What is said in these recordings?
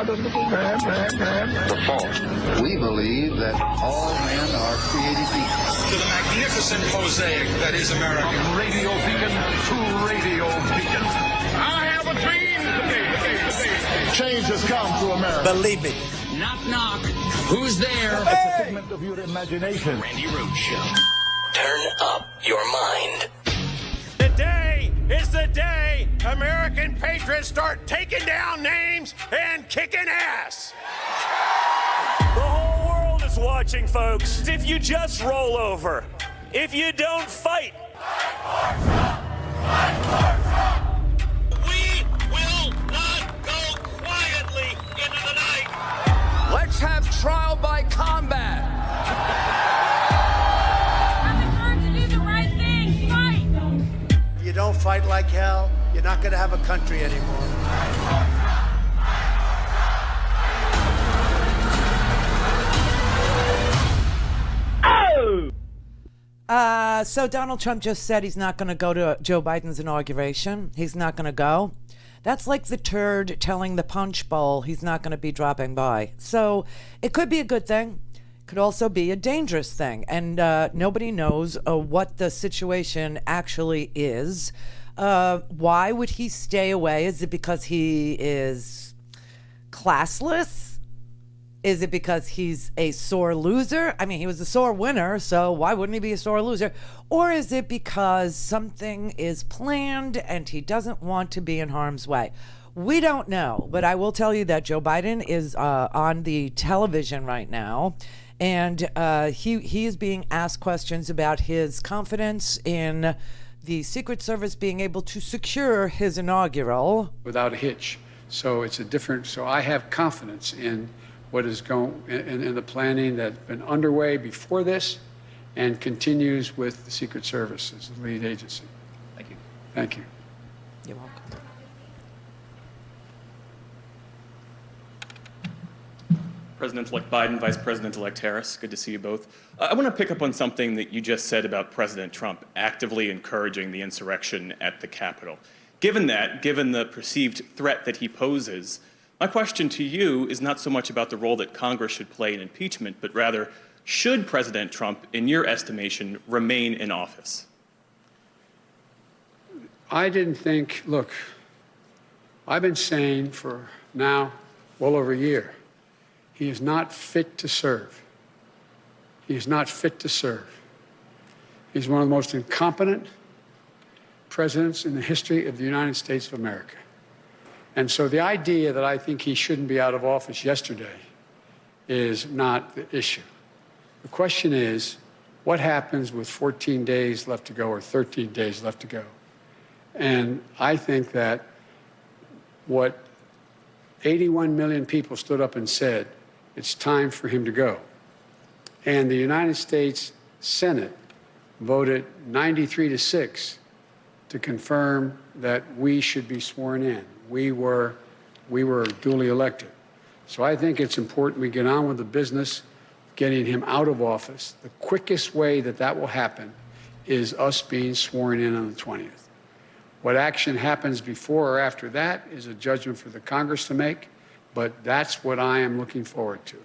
The fault. We believe that all men are created equal. To the magnificent mosaic that is America. From radio beacon to radio beacon. I have a dream today. Change has come to America. Believe me. Knock, knock. Who's there? It's a figment of your imagination. Randi Rhodes Show. Turn up your mind. Today is the day American patriots start taking down names and kicking ass. The whole world is watching, folks. If you just roll over, if you don't fight, we will not go quietly into the night. Let's have trial by combat. You don't fight like hell, you're not going to have a country anymore. So Donald Trump just said he's not going to go to Joe Biden's inauguration. He's not going to go. That's like the turd telling the punch bowl he's not going to be dropping by. So it could be a good thing. Could also be a dangerous thing. And nobody knows what the situation actually is. Why would he stay away? Is it because he is classless? Is it because he's a sore loser? I mean, he was a sore winner, so why wouldn't he be a sore loser? Or is it because something is planned and he doesn't want to be in harm's way? We don't know, but I will tell you that Joe Biden is on the television right now, and he is being asked questions about his confidence in the Secret Service being able to secure his inaugural. Without a hitch. So it's a different, so I have confidence in what is going, in the planning that's been underway before this and continues with the Secret Service as the lead agency. Thank you. Thank you. You're welcome. President-elect Biden, Vice President-elect Harris, good to see you both. I want to pick up on something that you just said about President Trump actively encouraging the insurrection at the Capitol. Given the perceived threat that he poses, my question to you is not so much about the role that Congress should play in impeachment, but rather, should President Trump, in your estimation, remain in office? I didn't think, look, I've been saying for now well over a year, he is not fit to serve. He is not fit to serve. He's one of the most incompetent presidents in the history of the United States of America. And so the idea that I think he shouldn't be out of office yesterday is not the issue. The question is, what happens with 14 days left to go or 13 days left to go? And I think that what 81 million people stood up and said, it's time for him to go. And the United States Senate voted 93-6 to confirm that we should be sworn in. We were duly elected. So I think it's important we get on with the business of getting him out of office. The quickest way that will happen is us being sworn in on the 20th. What action happens before or after that is a judgment for the Congress to make, but that's what I am looking forward to,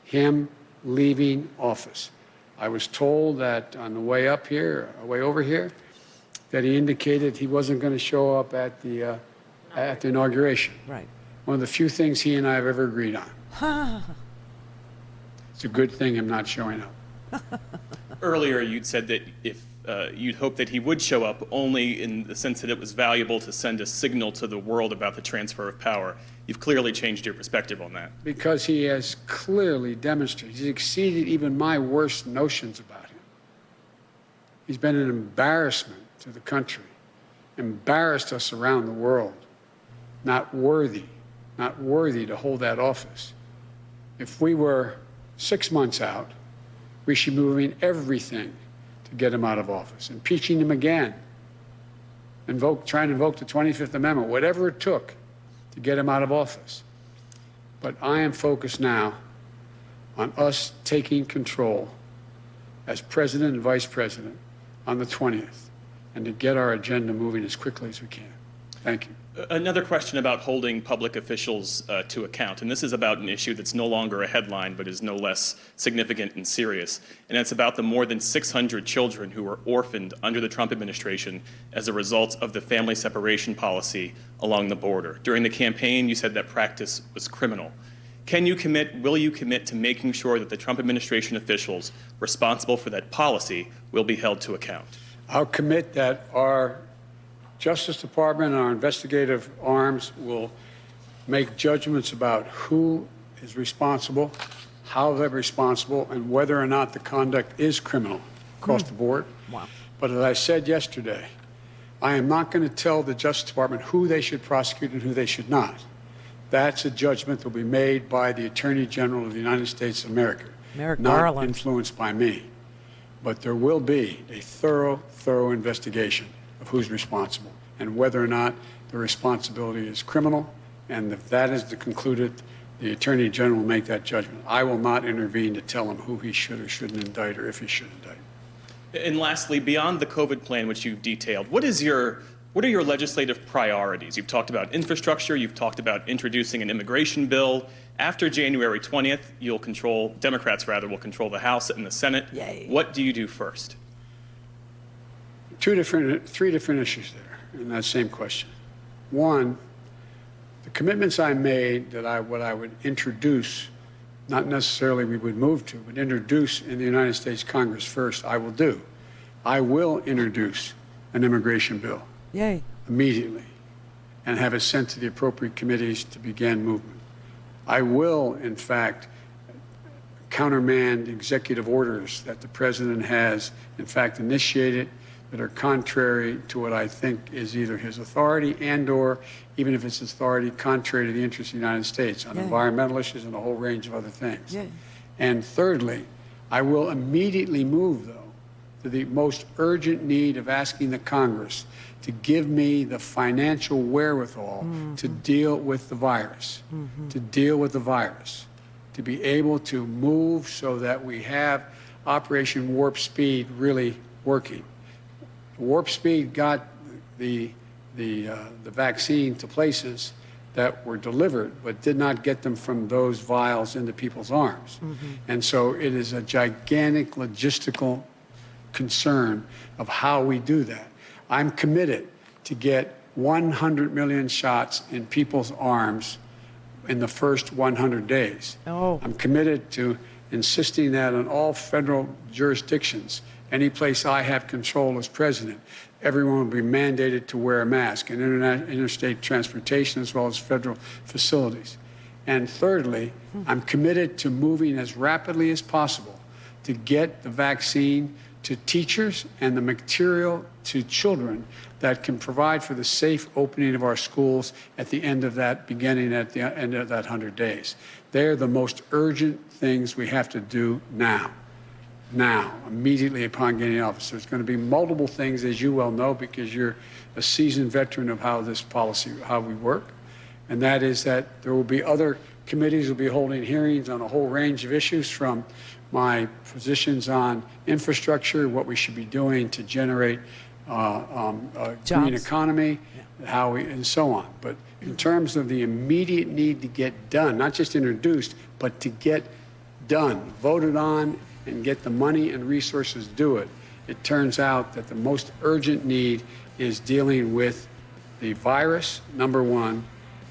him leaving office. I was told that on the way up here, way over here, that he indicated he wasn't going to show up at the inauguration. Right. One of the few things he and I have ever agreed on. It's a good thing him not showing up. Earlier, you'd said that if you'd hope that he would show up only in the sense that it was valuable to send a signal to the world about the transfer of power. You've clearly changed your perspective on that. Because he has clearly demonstrated, he's exceeded even my worst notions about him. He's been an embarrassment to the country, embarrassed us around the world, not worthy to hold that office. If we were 6 months out, we should be moving everything to get him out of office, impeaching him again, trying to invoke the 25th Amendment, whatever it took to get him out of office. But I am focused now on us taking control as president and vice president on the 20th and to get our agenda moving as quickly as we can. Thank you. Another question about holding public officials to account, and this is about an issue that's no longer a headline but is no less significant and serious, and it's about the more than 600 children who were orphaned under the Trump administration as a result of the family separation policy along the border. During the campaign, you said that practice was criminal. Will you commit to making sure that the Trump administration officials responsible for that policy will be held to account? I'll commit that our Justice Department and our investigative arms will make judgments about who is responsible, how they're responsible, and whether or not the conduct is criminal across the board. Wow. But as I said yesterday, I am not going to tell the Justice Department who they should prosecute and who they should not. That's a judgment that will be made by the Attorney General of the United States of America, not influenced by me. But there will be a thorough investigation of who's responsible and whether or not the responsibility is criminal. And if that is concluded, the Attorney General will make that judgment. I will not intervene to tell him who he should or shouldn't indict or if he should indict. And lastly, beyond the COVID plan, which you've detailed, what are your legislative priorities? You've talked about infrastructure. You've talked about introducing an immigration bill. After January 20th, Democrats will control the House and the Senate. Yay. What do you do first? Three different issues there in that same question. One, the commitments I made that what I would introduce, not necessarily we would move to, but introduce in the United States Congress first, I will do. I will introduce an immigration bill. Yay. Immediately and have it sent to the appropriate committees to begin movement. I will, in fact, countermand executive orders that the president has, in fact, initiated that are contrary to what I think is either his authority and/or, even if it's his authority, contrary to the interests of the United States on environmental issues and a whole range of other things. Yeah. And thirdly, I will immediately move, though, to the most urgent need of asking the Congress to give me the financial wherewithal to deal with the virus, to be able to move so that we have Operation Warp Speed really working. Warp Speed got the vaccine to places that were delivered, but did not get them from those vials into people's arms. And so it is a gigantic logistical concern of how we do that. I'm committed to get 100 million shots in people's arms in the first 100 days. Oh. I'm committed to insisting that in all federal jurisdictions, any place I have control as president, everyone will be mandated to wear a mask in interstate transportation as well as federal facilities. And thirdly, I'm committed to moving as rapidly as possible to get the vaccine to teachers and the material to children that can provide for the safe opening of our schools at the end of that, beginning at the end of that 100 days. They're the most urgent things we have to do now, immediately upon getting office. There's going to be multiple things, as you well know, because you're a seasoned veteran of how this policy, how we work. And that is that there will be other committees will be holding hearings on a whole range of issues, from my positions on infrastructure, what we should be doing to generate a green economy, and so on. But in terms of the immediate need to get done, not just introduced, but to get done, voted on, and get the money and resources to do it, it turns out that the most urgent need is dealing with the virus, number one,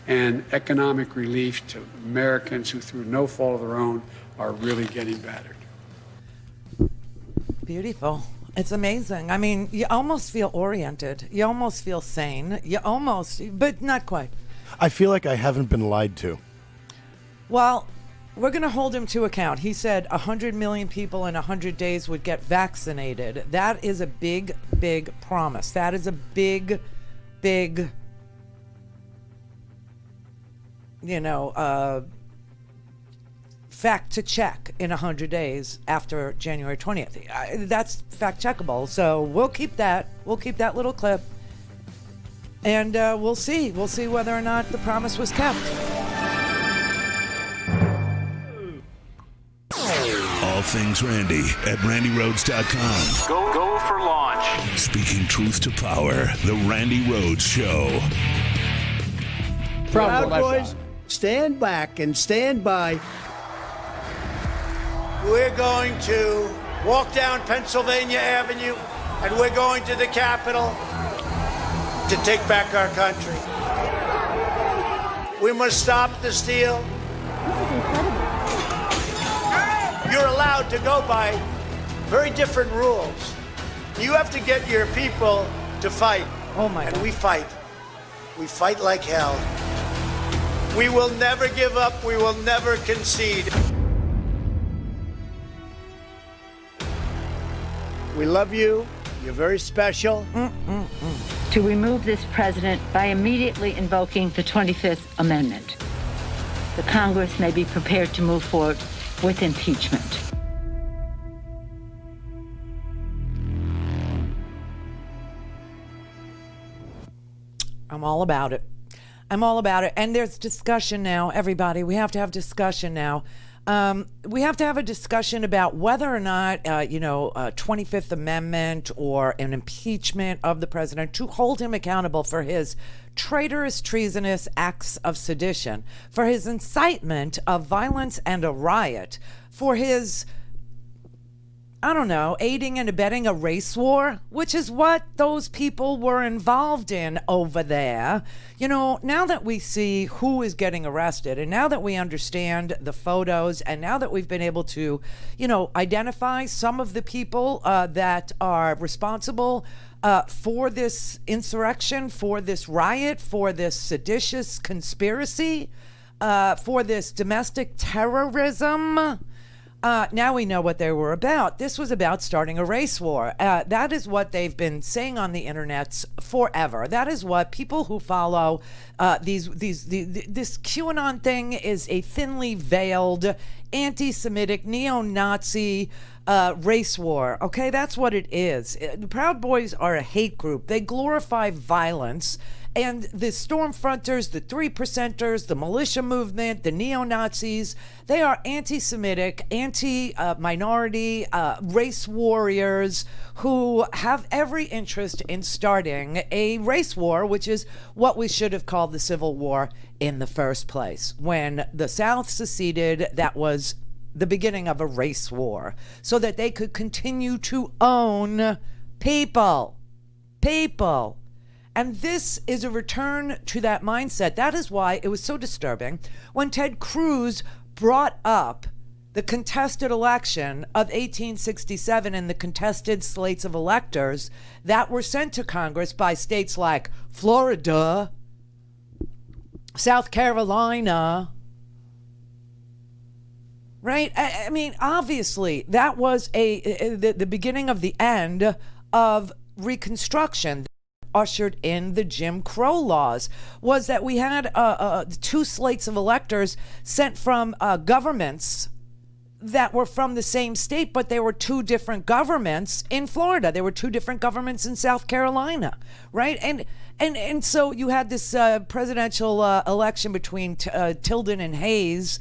and economic relief to Americans who, through no fault of their own, are really getting battered. Beautiful. It's amazing. I mean, you almost feel oriented. You almost feel sane. But not quite. I feel like I haven't been lied to. Well, we're going to hold him to account. He said 100 million people in 100 days would get vaccinated. That is a big, big promise. That is a big, big, fact to check in 100 days after January 20th. That's fact checkable. So we'll keep that. We'll keep that little clip. And we'll see. We'll see whether or not the promise was kept. All things Randi at RandiRhodes.com. Go for launch. Speaking truth to power, The Randi Rhodes Show. problem. Proud Boys, stand back and stand by. We're going to walk down Pennsylvania Avenue, and we're going to the Capitol to take back our country. We must stop the steal. This is incredible. You're allowed to go by very different rules. You have to get your people to fight. Oh my God. And we fight. We fight like hell. We will never give up. We will never concede. We love you. You're very special. To remove this president by immediately invoking the 25th Amendment. The Congress may be prepared to move forward with impeachment. I'm all about it. I'm all about it. And there's discussion now, everybody. We have to have discussion now. We have to have a discussion about whether or not, 25th Amendment or an impeachment of the president to hold him accountable for his traitorous, treasonous acts of sedition, for his incitement of violence and a riot, for his, aiding and abetting a race war, which is what those people were involved in over there. Now that we see who is getting arrested, and now that we understand the photos, and now that we've been able to, identify some of the people that are responsible for this insurrection, for this riot, for this seditious conspiracy, for this domestic terrorism, now we know what they were about. This was about starting a race war. That is what they've been saying on the internets forever. That is what people who follow this QAnon thing is a thinly veiled anti-Semitic neo-Nazi race war. Okay, that's what it is. The Proud Boys are a hate group. They glorify violence. And the Stormfronters, the 3%ers, the militia movement, the neo-Nazis, they are anti-Semitic, anti-minority race warriors who have every interest in starting a race war, which is what we should have called the Civil War in the first place. When the South seceded, that was the beginning of a race war, so that they could continue to own people. And this is a return to that mindset. That is why it was so disturbing when Ted Cruz brought up the contested election of 1867 and the contested slates of electors that were sent to Congress by states like Florida, South Carolina, right? I mean, obviously, that was the beginning of the end of Reconstruction. Ushered in the Jim Crow laws was that we had two slates of electors sent from governments that were from the same state, but they were two different governments in Florida. There were two different governments in South Carolina, right? And so you had this presidential election between Tilden and Hayes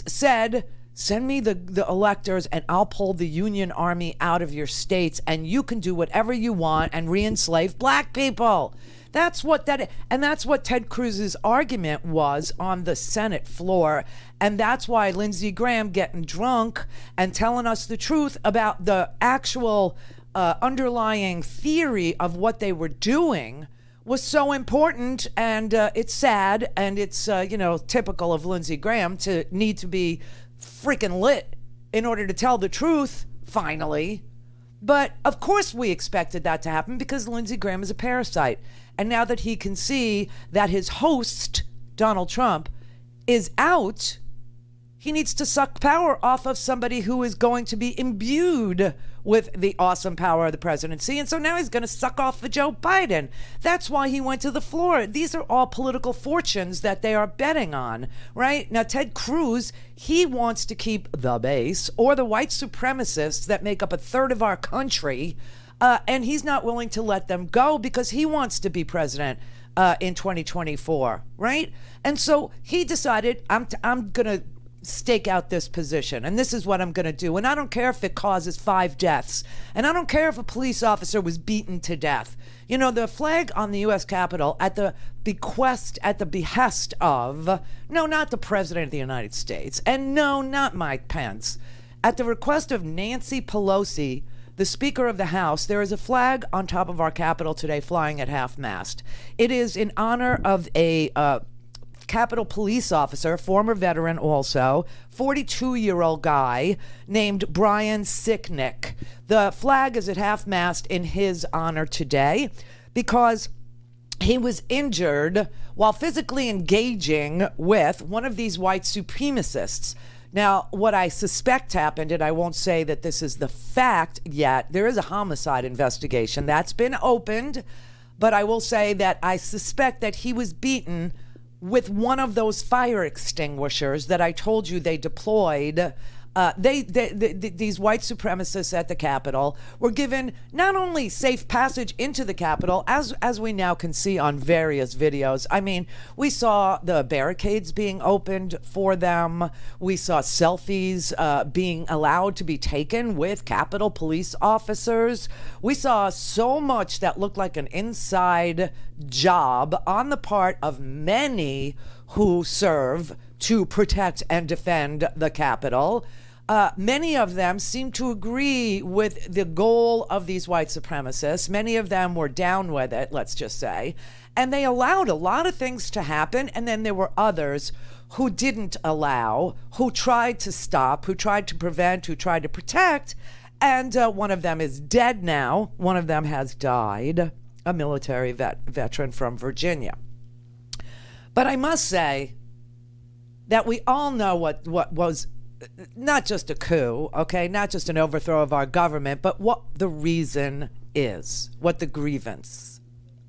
said, send me the electors and I'll pull the Union Army out of your states and you can do whatever you want and re-enslave black people. That's what that's what Ted Cruz's argument was on the Senate floor. And that's why Lindsey Graham getting drunk and telling us the truth about the actual underlying theory of what they were doing was so important. And it's sad, and it's typical of Lindsey Graham to need to be freaking lit in order to tell the truth, finally. But of course we expected that to happen because Lindsey Graham is a parasite. And now that he can see that his host, Donald Trump, is out, he needs to suck power off of somebody who is going to be imbued with the awesome power of the presidency. And so now he's going to suck off the Joe Biden. That's why he went to the floor. These are all political fortunes that they are betting on, right? Now, Ted Cruz, he wants to keep the base or the white supremacists that make up a third of our country, and he's not willing to let them go because he wants to be president in 2024, right? And so he decided, I'm going to stake out this position, and this is what I'm going to do. And I don't care if it causes 5 deaths, and I don't care if a police officer was beaten to death. You know, the flag on the U.S. Capitol at the behest of, no, not the President of the United States, and no, not Mike Pence. At the request of Nancy Pelosi, the Speaker of the House, there is a flag on top of our Capitol today flying at half-mast. It is in honor of a Capitol police officer, former veteran also, 42-year-old guy named Brian Sicknick. The flag is at half-mast in his honor today because he was injured while physically engaging with one of these white supremacists. Now, what I suspect happened, and I won't say that this is the fact yet, there is a homicide investigation that's been opened, but I will say that I suspect that he was beaten with one of those fire extinguishers that I told you they deployed. These white supremacists at the Capitol were given not only safe passage into the Capitol, as we now can see on various videos. I mean, we saw the barricades being opened for them. We saw selfies being allowed to be taken with Capitol police officers. We saw so much that looked like an inside job on the part of many who serve to protect and defend the Capitol. Many of them seem to agree with the goal of these white supremacists. Many of them were down with it, let's just say. And they allowed a lot of things to happen. And then there were others who didn't allow, who tried to stop, who tried to prevent, who tried to protect. And one of them is dead now. One of them has died, a military veteran from Virginia. But I must say that we all know what was not just a coup, okay, not just an overthrow of our government, but what the reason is, what the grievance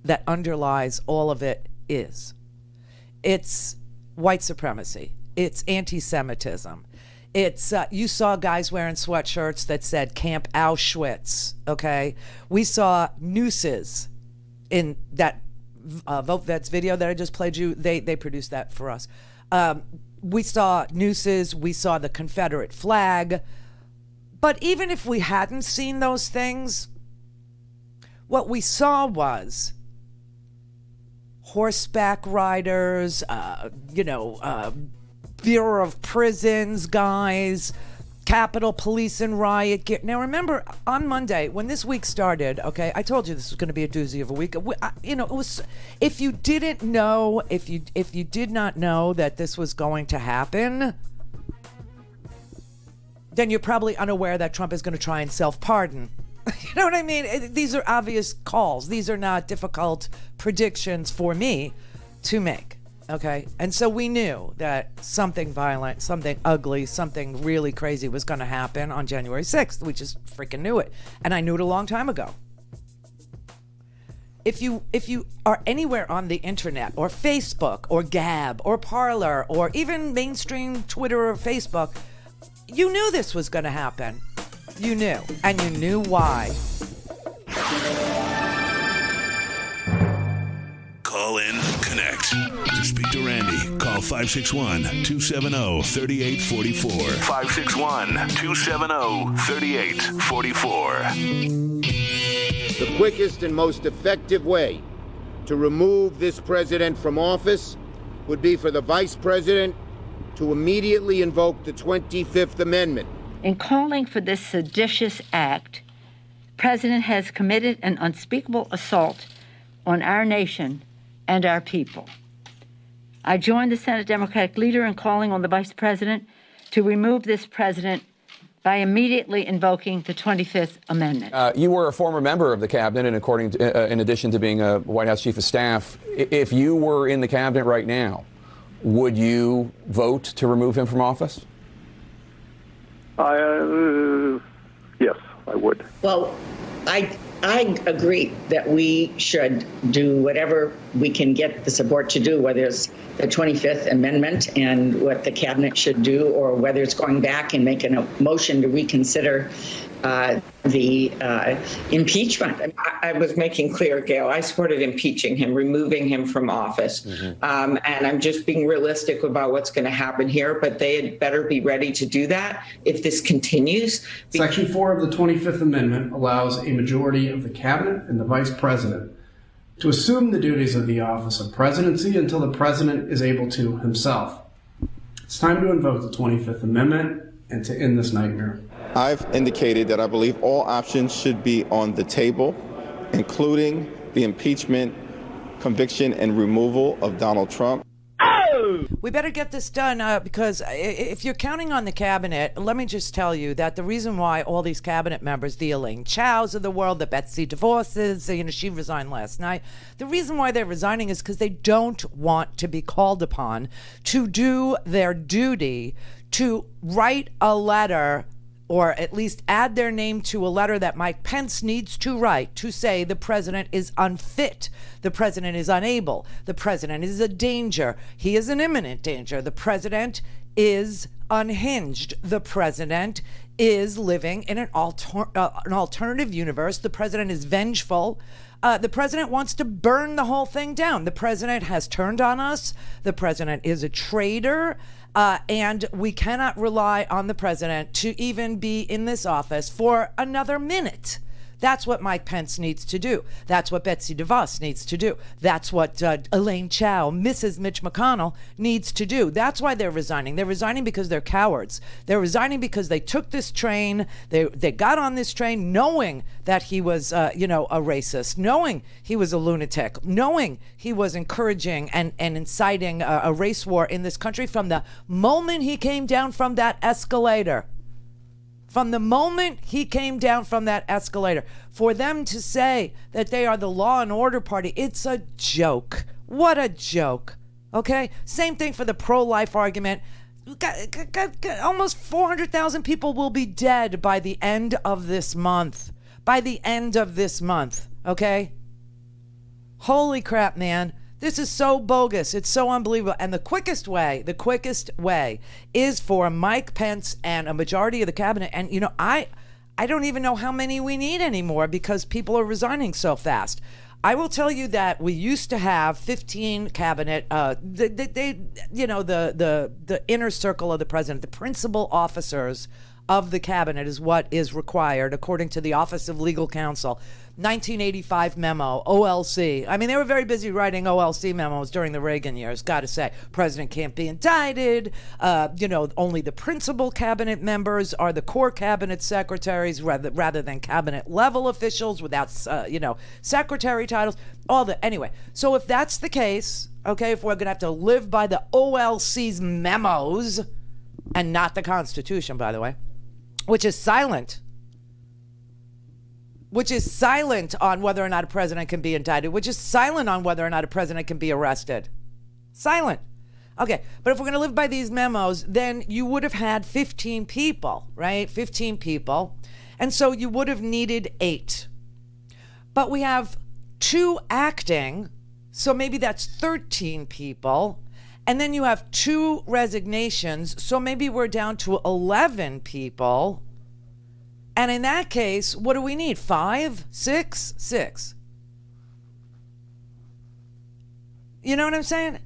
that underlies all of it is. It's white supremacy. It's anti-Semitism. It's, you saw guys wearing sweatshirts that said Camp Auschwitz, okay? We saw nooses in that Vote Vets video that I just played you. They produced that for us. We saw nooses, we saw the Confederate flag. But even if we hadn't seen those things, what we saw was horseback riders, Bureau of Prisons guys, Capitol Police and riot gear. Now remember, on Monday, when this week started, okay, I told you this was going to be a doozy of a week. It was, if you didn't know, if you did not know that this was going to happen, then you're probably unaware that Trump is going to try and self-pardon. You know what I mean? These are obvious calls. These are not difficult predictions for me to make. Okay, and so we knew that something violent, something ugly, something really crazy was going to happen on January 6th. We just freaking knew it. And I knew it a long time ago. If you are anywhere on the internet or Facebook or Gab or Parler or even mainstream Twitter or Facebook, you knew this was going to happen. You knew. And you knew why. Call in, connect. To speak to Randi, call 561-270-3844. 561-270-3844. The quickest and most effective way to remove this president from office would be for the vice president to immediately invoke the 25th Amendment. In calling for this seditious act, the president has committed an unspeakable assault on our nation and our people. I joined the Senate Democratic leader in calling on the vice president to remove this president by immediately invoking the 25th Amendment. You were a former member of the cabinet, and in addition to being a White House chief of staff, if you were in the cabinet right now, would you vote to remove him from office? Yes, I would. Well, I agree that we should do whatever we can get the support to do, whether it's the 25th Amendment and what the cabinet should do, or whether it's going back and making a motion to reconsider the impeachment. I was making clear, Gail, I supported impeaching him, removing him from office. And I'm just being realistic about what's going to happen here, but they had better be ready to do that if this continues. Section 4 of the 25th Amendment allows a majority of the cabinet and the vice president to assume the duties of the office of presidency until the president is able to himself. It's time to invoke the 25th Amendment and to end this nightmare. I've indicated that I believe all options should be on the table, including the impeachment, conviction, and removal of Donald Trump. We better get this done because if you're counting on the cabinet, let me just tell you that the reason why all these cabinet members, the Elaine Chaos of the world, the Betsy DeVos's, she resigned last night. The reason why they're resigning is because they don't want to be called upon to do their duty, to write a letter or at least add their name to a letter that Mike Pence needs to write to say the president is unfit, the president is unable, the president is a danger, he is an imminent danger, the president is unhinged, the president is living in an alternative universe, the president is vengeful, the president wants to burn the whole thing down, the president has turned on us, the president is a traitor, and we cannot rely on the president to even be in this office for another minute. That's what Mike Pence needs to do. That's what Betsy DeVos needs to do. That's what Elaine Chao, Mrs. Mitch McConnell, needs to do. That's why they're resigning. They're resigning because they're cowards. They're resigning because they took this train. They got on this train knowing that he was, a racist, knowing he was a lunatic, knowing he was encouraging and inciting a race war in this country from the moment he came down from that escalator. From the moment he came down from that escalator, for them to say that they are the law and order party, it's a joke. What a joke. Okay? Same thing for the pro-life argument. Almost 400,000 people will be dead by the end of this month. By the end of this month. Okay? Holy crap, man. This is so bogus. It's so unbelievable. And the quickest way is for Mike Pence and a majority of the cabinet. And, I don't even know how many we need anymore because people are resigning so fast. I will tell you that we used to have 15 cabinet, the inner circle of the president, the principal officers of the cabinet is what is required according to the Office of Legal Counsel. 1985 memo, OLC. I mean, they were very busy writing OLC memos during the Reagan years, gotta say. President can't be indicted. Only the principal cabinet members are the core cabinet secretaries rather than cabinet level officials without, secretary titles. Anyway, so if that's the case, okay, if we're gonna have to live by the OLC's memos and not the Constitution, by the way, which is silent on whether or not a president can be indicted, which is silent on whether or not a president can be arrested. Silent. Okay, but if we're going to live by these memos, then you would have had 15 people, right? 15 people. And so you would have needed 8. But we have 2 acting, so maybe that's 13 people. And then you have 2 resignations, so maybe we're down to 11 people. And in that case, what do we need? 5? 6? 6. You know what I'm saying?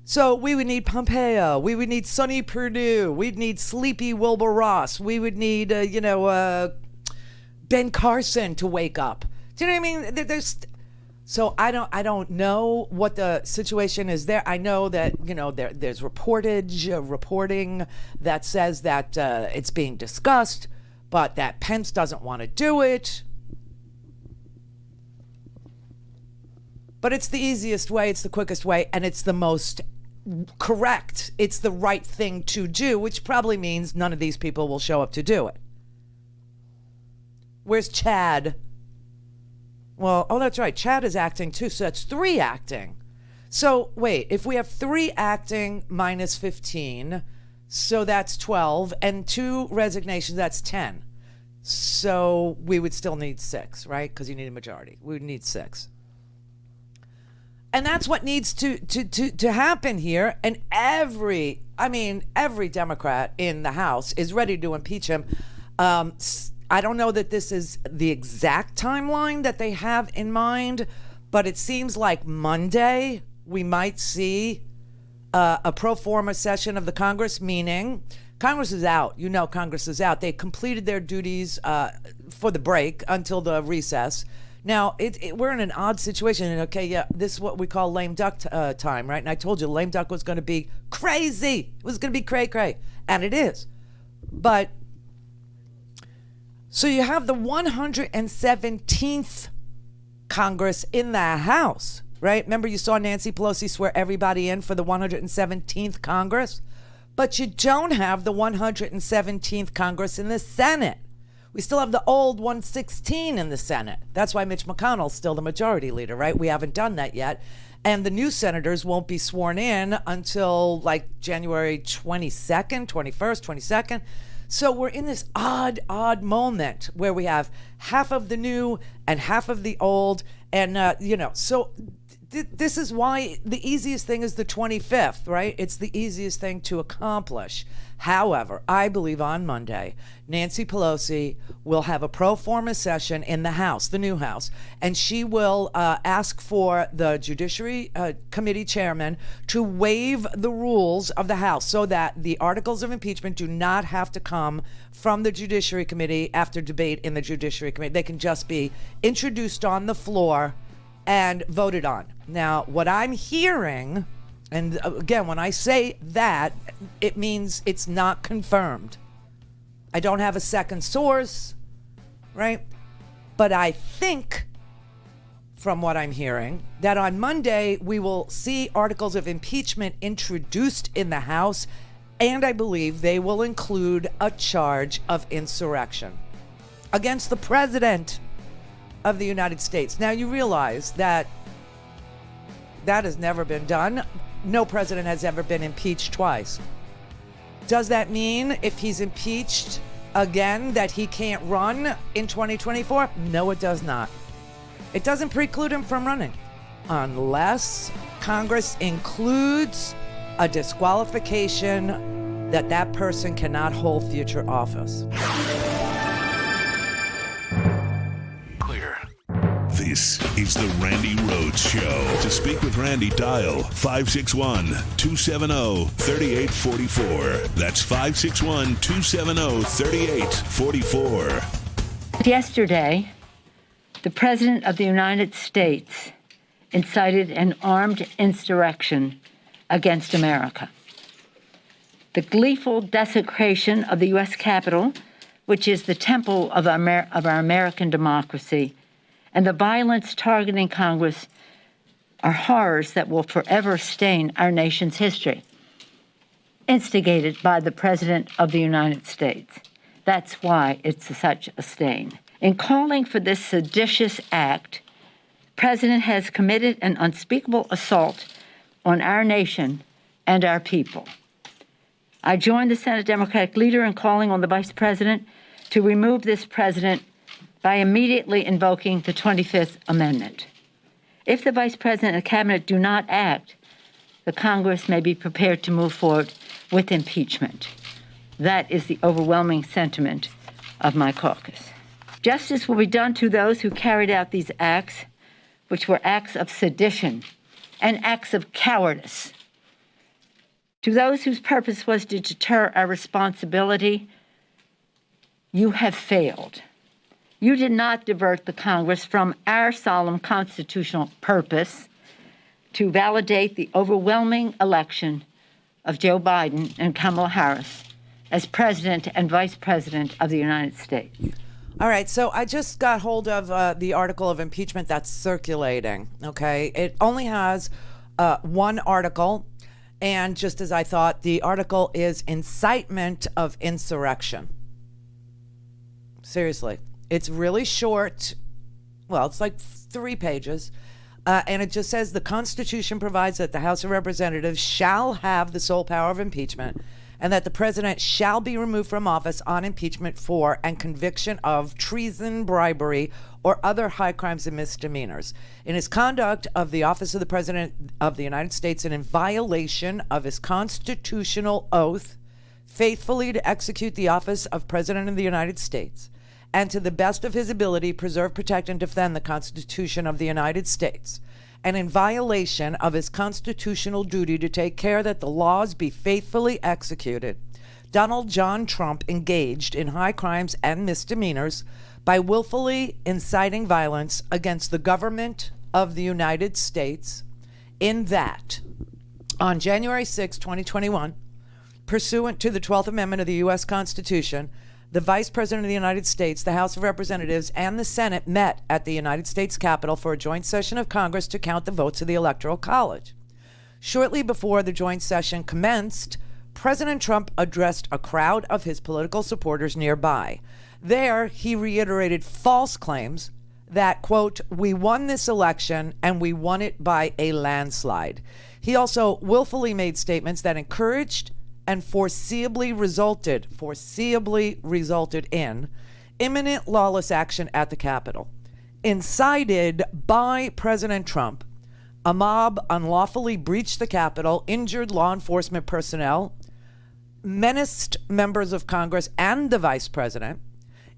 So we would need Pompeo. We would need Sonny Perdue. We'd need Sleepy Wilbur Ross. We would need, Ben Carson to wake up. Do you know what I mean? So I don't know what the situation is there. I know that, there's reporting that says that it's being discussed, but that Pence doesn't want to do it. But it's the easiest way, it's the quickest way, and it's the most correct. It's the right thing to do, which probably means none of these people will show up to do it. Where's Chad? Well, that's right. Chad is acting too, so that's 3 acting. So wait, if we have 3 acting minus 15, so that's 12, and 2 resignations, that's 10. So we would still need 6, right? Because you need a majority. We would need 6. And that's what needs to happen here. And every Democrat in the House is ready to impeach him. I don't know that this is the exact timeline that they have in mind, but it seems like Monday we might see a pro forma session of the Congress, meaning Congress is out. You know, Congress is out. They completed their duties for the break until the recess. Now, we're in an odd situation. Okay, yeah, this is what we call lame duck time, right? And I told you lame duck was going to be crazy. It was going to be cray-cray. And it is. But, so you have the 117th Congress in the House, right? Remember, you saw Nancy Pelosi swear everybody in for the 117th Congress? But you don't have the 117th Congress in the Senate. We still have the old 116 in the Senate. That's why Mitch McConnell's still the majority leader, right? We haven't done that yet. And the new senators won't be sworn in until like January 22nd, 21st, 22nd. So we're in this odd moment where we have half of the new and half of the old. And, so this is why the easiest thing is the 25th, right? It's the easiest thing to accomplish. However, I believe on Monday, Nancy Pelosi will have a pro forma session in the House, the new House, and she will ask for the Judiciary Committee chairman to waive the rules of the House so that the articles of impeachment do not have to come from the Judiciary Committee after debate in the Judiciary Committee. They can just be introduced on the floor and voted on. Now, what I'm hearing, and again, when I say that, it means it's not confirmed. I don't have a second source, right? But I think, from what I'm hearing, that on Monday we will see articles of impeachment introduced in the House, and I believe they will include a charge of insurrection against the President of the United States. Now, you realize that has never been done. No president has ever been impeached twice. Does that mean if he's impeached again that he can't run in 2024? No, it does not. It doesn't preclude him from running unless Congress includes a disqualification that that person cannot hold future office. This is the Randi Rhodes Show. To speak with Randi, dial 561-270-3844. That's 561-270-3844. Yesterday, the President of the United States incited an armed insurrection against America. The gleeful desecration of the U.S. Capitol, which is the temple of our American democracy, and the violence targeting Congress are horrors that will forever stain our nation's history, instigated by the President of the United States. That's why it's such a stain. In calling for this seditious act, the President has committed an unspeakable assault on our nation and our people. I joined the Senate Democratic leader in calling on the Vice President to remove this President by immediately invoking the 25th Amendment. If the Vice President and the Cabinet do not act, the Congress may be prepared to move forward with impeachment. That is the overwhelming sentiment of my caucus. Justice will be done to those who carried out these acts, which were acts of sedition and acts of cowardice. To those whose purpose was to deter our responsibility, you have failed. You did not divert the Congress from our solemn constitutional purpose to validate the overwhelming election of Joe Biden and Kamala Harris as President and Vice President of the United States. All right, so I just got hold of the article of impeachment that's circulating, okay? It only has one article, and just as I thought, the article is incitement of insurrection. Seriously. It's really short. Well, it's like 3 pages. And it just says the Constitution provides that the House of Representatives shall have the sole power of impeachment and that the president shall be removed from office on impeachment for and conviction of treason, bribery, or other high crimes and misdemeanors in his conduct of the office of the President of the United States and in violation of his constitutional oath faithfully to execute the office of President of the United States, and to the best of his ability preserve, protect, and defend the Constitution of the United States, and in violation of his constitutional duty to take care that the laws be faithfully executed, Donald John Trump engaged in high crimes and misdemeanors by willfully inciting violence against the government of the United States, in that on January 6, 2021, pursuant to the 12th Amendment of the U.S. Constitution, the Vice President of the United States, the House of Representatives, and the Senate met at the United States Capitol for a joint session of Congress to count the votes of the Electoral College. Shortly before the joint session commenced, President Trump addressed a crowd of his political supporters nearby. There, he reiterated false claims that, quote, we won this election and we won it by a landslide. He also willfully made statements that encouraged and foreseeably resulted in imminent lawless action at the Capitol. Incited by President Trump, a mob unlawfully breached the Capitol, injured law enforcement personnel, menaced members of Congress and the Vice President,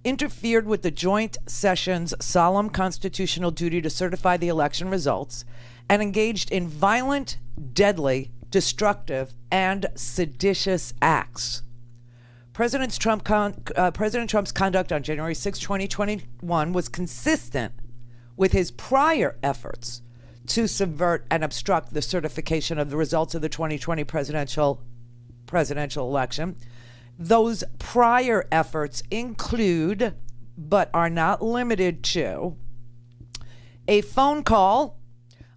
interfered with the joint session's solemn constitutional duty to certify the election results, and engaged in violent, deadly, destructive, and seditious acts. President Trump's conduct on January 6, 2021 was consistent with his prior efforts to subvert and obstruct the certification of the results of the 2020 presidential election. Those prior efforts include, but are not limited to, a phone call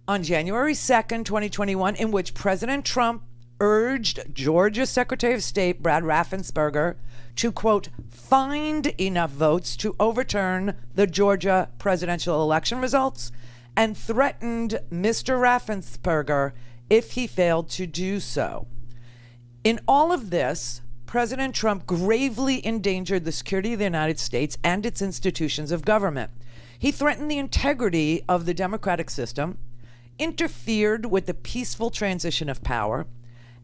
on January 2nd, 2021, in which President Trump urged Georgia Secretary of State Brad Raffensperger to, quote, find enough votes to overturn the Georgia presidential election results, and threatened Mr. Raffensperger if he failed to do so. In all of this, President Trump gravely endangered the security of the United States and its institutions of government. He threatened the integrity of the democratic system, interfered with the peaceful transition of power,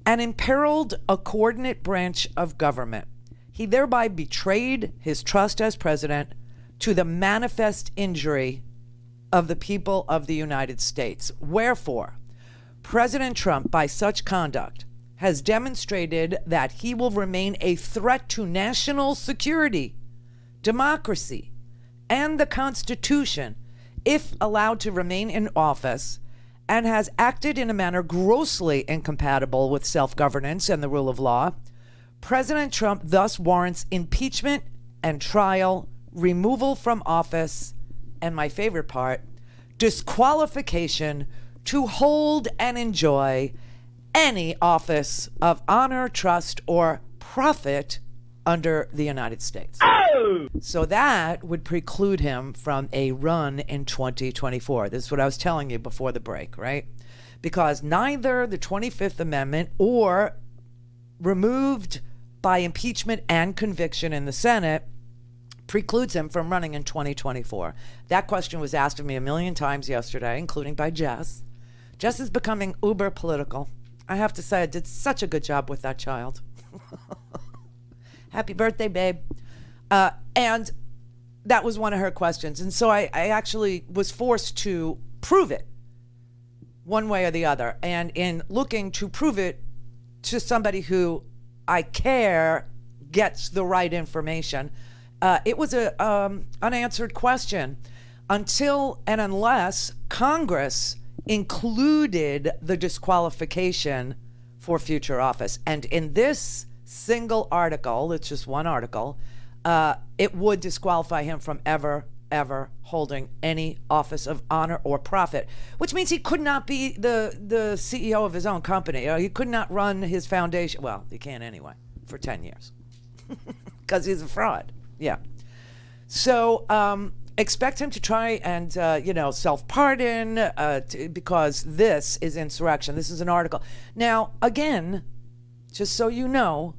and imperiled a coordinate branch of government. He thereby betrayed his trust as president to the manifest injury of the people of the United States. Wherefore, President Trump, by such conduct, has demonstrated that he will remain a threat to national security, democracy, and the Constitution if allowed to remain in office, and has acted in a manner grossly incompatible with self-governance and the rule of law. President Trump thus warrants impeachment and trial, removal from office, and my favorite part, disqualification to hold and enjoy any office of honor, trust, or profit under the United States. Oh! So that would preclude him from a run in 2024. This is what I was telling you before the break, right? Because neither the 25th Amendment or removed by impeachment and conviction in the Senate precludes him from running in 2024. That question was asked of me a million times yesterday, including by Jess. Jess is becoming uber political. I have to say, I did such a good job with that child. Happy birthday, babe. And that was one of her questions. And so I actually was forced to prove it one way or the other. And in looking to prove it to somebody who I care gets the right information, it was a unanswered question until and unless Congress included the disqualification for future office. And in this single article, it's just one article, it would disqualify him from ever holding any office of honor or profit, which means he could not be the CEO of his own company. He could not run his foundation. Well, he can't anyway, for 10 years because he's a fraud. Yeah. So expect him to try and, self-pardon because this is insurrection. This is an article. Now, again, just so you know,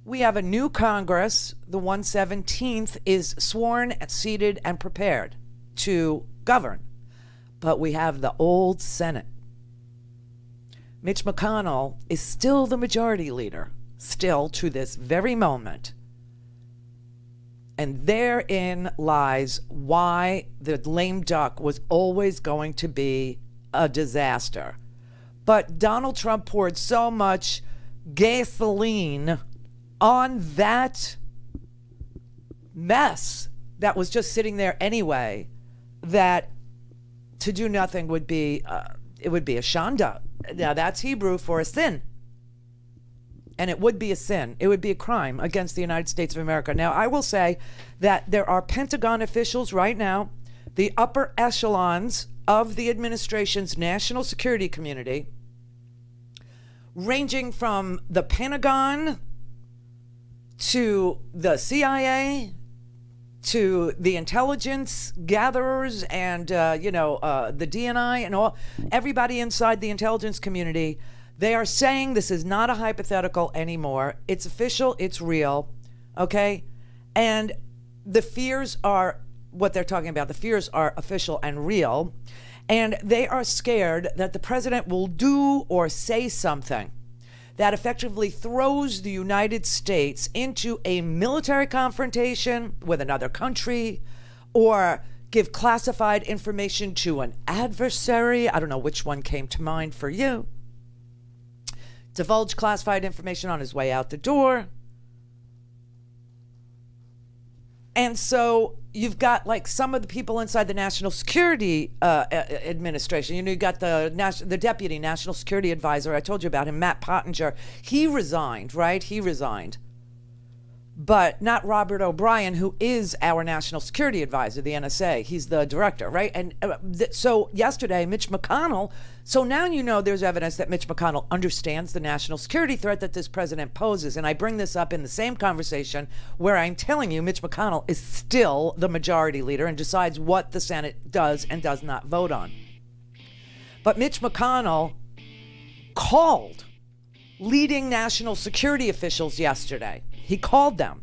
we have a new Congress. The 117th is sworn, seated, and prepared to govern. But we have the old Senate. Mitch McConnell is still the majority leader, still to this very moment. And therein lies why the lame duck was always going to be a disaster. But Donald Trump poured so much gasoline on that mess that was just sitting there anyway, that to do nothing would be, it would be a shanda. Now that's Hebrew for a sin. And it would be a sin. It would be a crime against the United States of America. Now, I will say that there are Pentagon officials right now, the upper echelons of the administration's national security community, ranging from the Pentagon to the CIA to the intelligence gatherers and, the DNI and all, everybody inside the intelligence community. They are saying this is not a hypothetical anymore. It's official. It's real. Okay? And the fears are what they're talking about. The fears are official and real. And they are scared that the president will do or say something that effectively throws the United States into a military confrontation with another country, or give classified information to an adversary. I don't know which one came to mind for you. Divulge classified information on his way out the door. And so you've got like some of the people inside the National Security Administration. You got the Deputy National Security Advisor. I told you about him, Matt Pottinger. He resigned, right? He resigned. But not Robert O'Brien, who is our National Security Advisor, the NSA. He's the director, right? And so yesterday, Mitch McConnell, so now you know there's evidence that Mitch McConnell understands the national security threat that this president poses. And I bring this up in the same conversation where I'm telling you Mitch McConnell is still the majority leader and decides what the Senate does and does not vote on. But Mitch McConnell called leading national security officials yesterday. He called them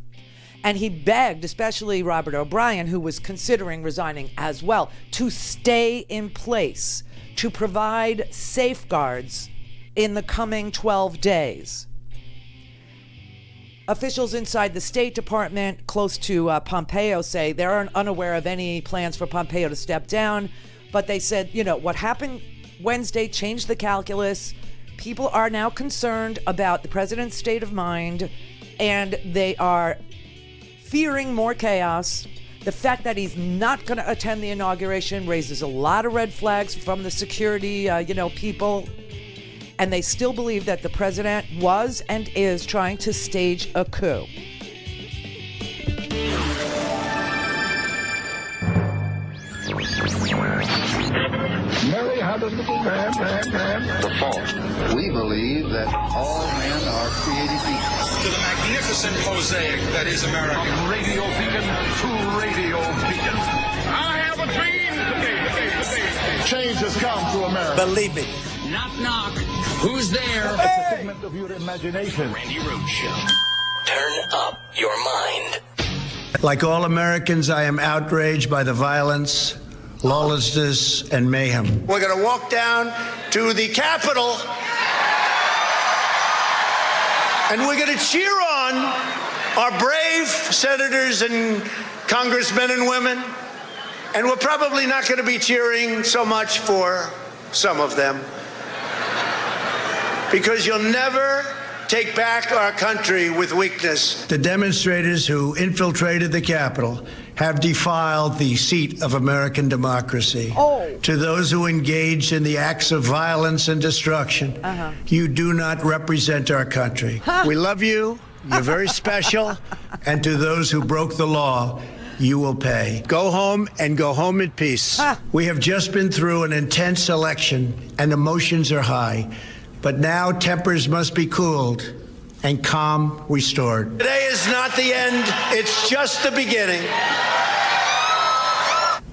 and he begged, especially Robert O'Brien, who was considering resigning as well, to stay in place, to provide safeguards in the coming 12 days. Officials inside the State Department close to Pompeo say they're unaware of any plans for Pompeo to step down, but they said, what happened Wednesday changed the calculus. People are now concerned about the president's state of mind, and they are fearing more chaos. The fact that he's not going to attend the inauguration raises a lot of red flags from the security, people. And they still believe that the president was and is trying to stage a coup. Mary had a little man, the fall. We believe that all men are created equal. To the magnificent mosaic that is America. From radio beacon to radio beacon. I have a dream today. Change has come to America. Believe me. Knock, knock. Who's there? It's a figment of your imagination. Randi Rhodes Show. Turn up your mind. Like all Americans, I am outraged by the violence, lawlessness, and mayhem. We're going to walk down to the Capitol, and we're going to cheer on our brave senators and congressmen and women. And we're probably not going to be cheering so much for some of them, because you'll never take back our country with weakness. The demonstrators who infiltrated the Capitol have defiled the seat of American democracy. To those who engaged in the acts of violence and destruction, you do not represent our country. We love you. You're very special. And to those who broke the law, you will pay. Go home and go home in peace. We have just been through an intense election and emotions are high. But now tempers must be cooled and calm restored. Today is not the end. It's just the beginning.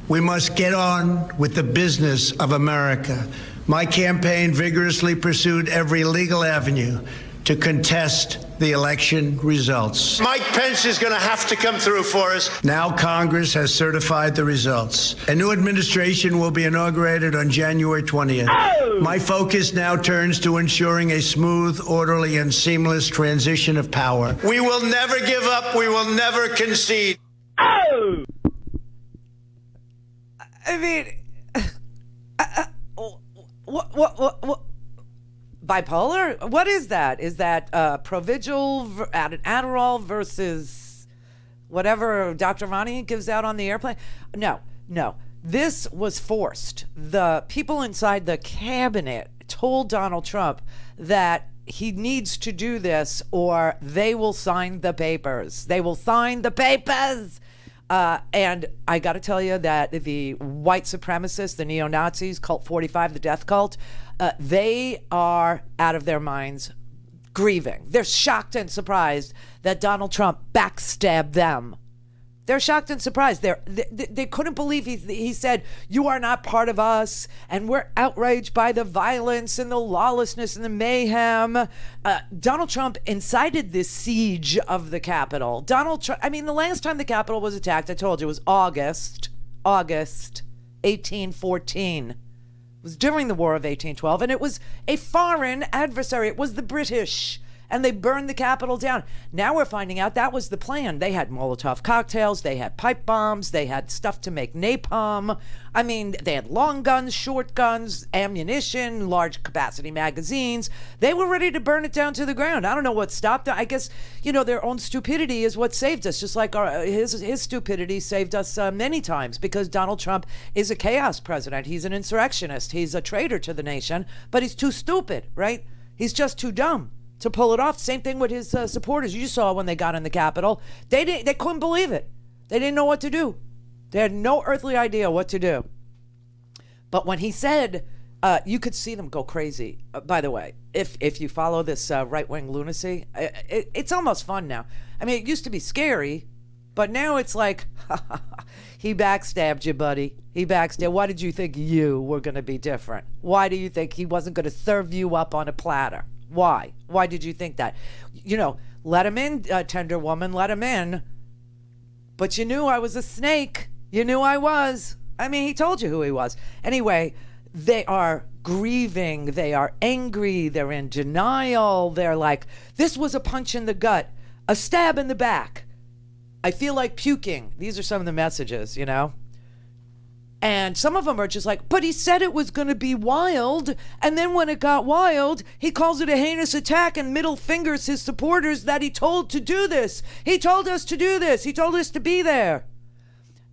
We must get on with the business of America. My campaign vigorously pursued every legal avenue to contest the election results. Mike Pence is going to have to come through for us. Now Congress has certified the results. A new administration will be inaugurated on January 20th. My focus now turns to ensuring a smooth, orderly, and seamless transition of power. We will never give up. We will never concede. I mean, what? Bipolar? What is that? Is that Provigil, Adderall versus whatever Dr. Ronnie gives out on the airplane? No. This was forced. The people inside the cabinet told Donald Trump that he needs to do this or they will sign the papers. They will sign the papers. And I got to tell you that the white supremacists, the neo-Nazis, Cult 45, the death cult, they are out of their minds grieving. They're shocked and surprised that Donald Trump backstabbed them. They're shocked and surprised. They couldn't believe he said, you are not part of us, and we're outraged by the violence and the lawlessness and the mayhem. Donald Trump incited this siege of the Capitol. Donald Trump, I mean, the last time the Capitol was attacked, I told you, was August 1814. It was during the War of 1812, and it was a foreign adversary. It was the British. And they burned the Capitol down. Now we're finding out that was the plan. They had Molotov cocktails, they had pipe bombs, they had stuff to make napalm. I mean, they had long guns, short guns, ammunition, large capacity magazines. They were ready to burn it down to the ground. I don't know what stopped them. I guess, their own stupidity is what saved us, just like his stupidity saved us many times, because Donald Trump is a chaos president. He's an insurrectionist. He's a traitor to the nation, but he's too stupid, right? He's just too dumb to pull it off. Same thing with his supporters. You saw when they got in the Capitol. They couldn't believe it. They didn't know what to do. They had no earthly idea what to do. But when he said, you could see them go crazy. By the way, if you follow this right-wing lunacy, it's almost fun now. I mean, it used to be scary, but now it's like, he backstabbed you, buddy. He backstabbed. Why did you think you were going to be different? Why do you think he wasn't going to serve you up on a platter? Why? Why did you think that? Let him in, tender woman, let him in. But you knew I was a snake. You knew I was. I mean, he told you who he was. Anyway, they are grieving. They are angry. They're in denial. They're like, this was a punch in the gut, a stab in the back. I feel like puking. These are some of the messages, And some of them are just like, but he said it was going to be wild. And then when it got wild, he calls it a heinous attack and middle fingers his supporters that he told to do this. He told us to do this. He told us to be there.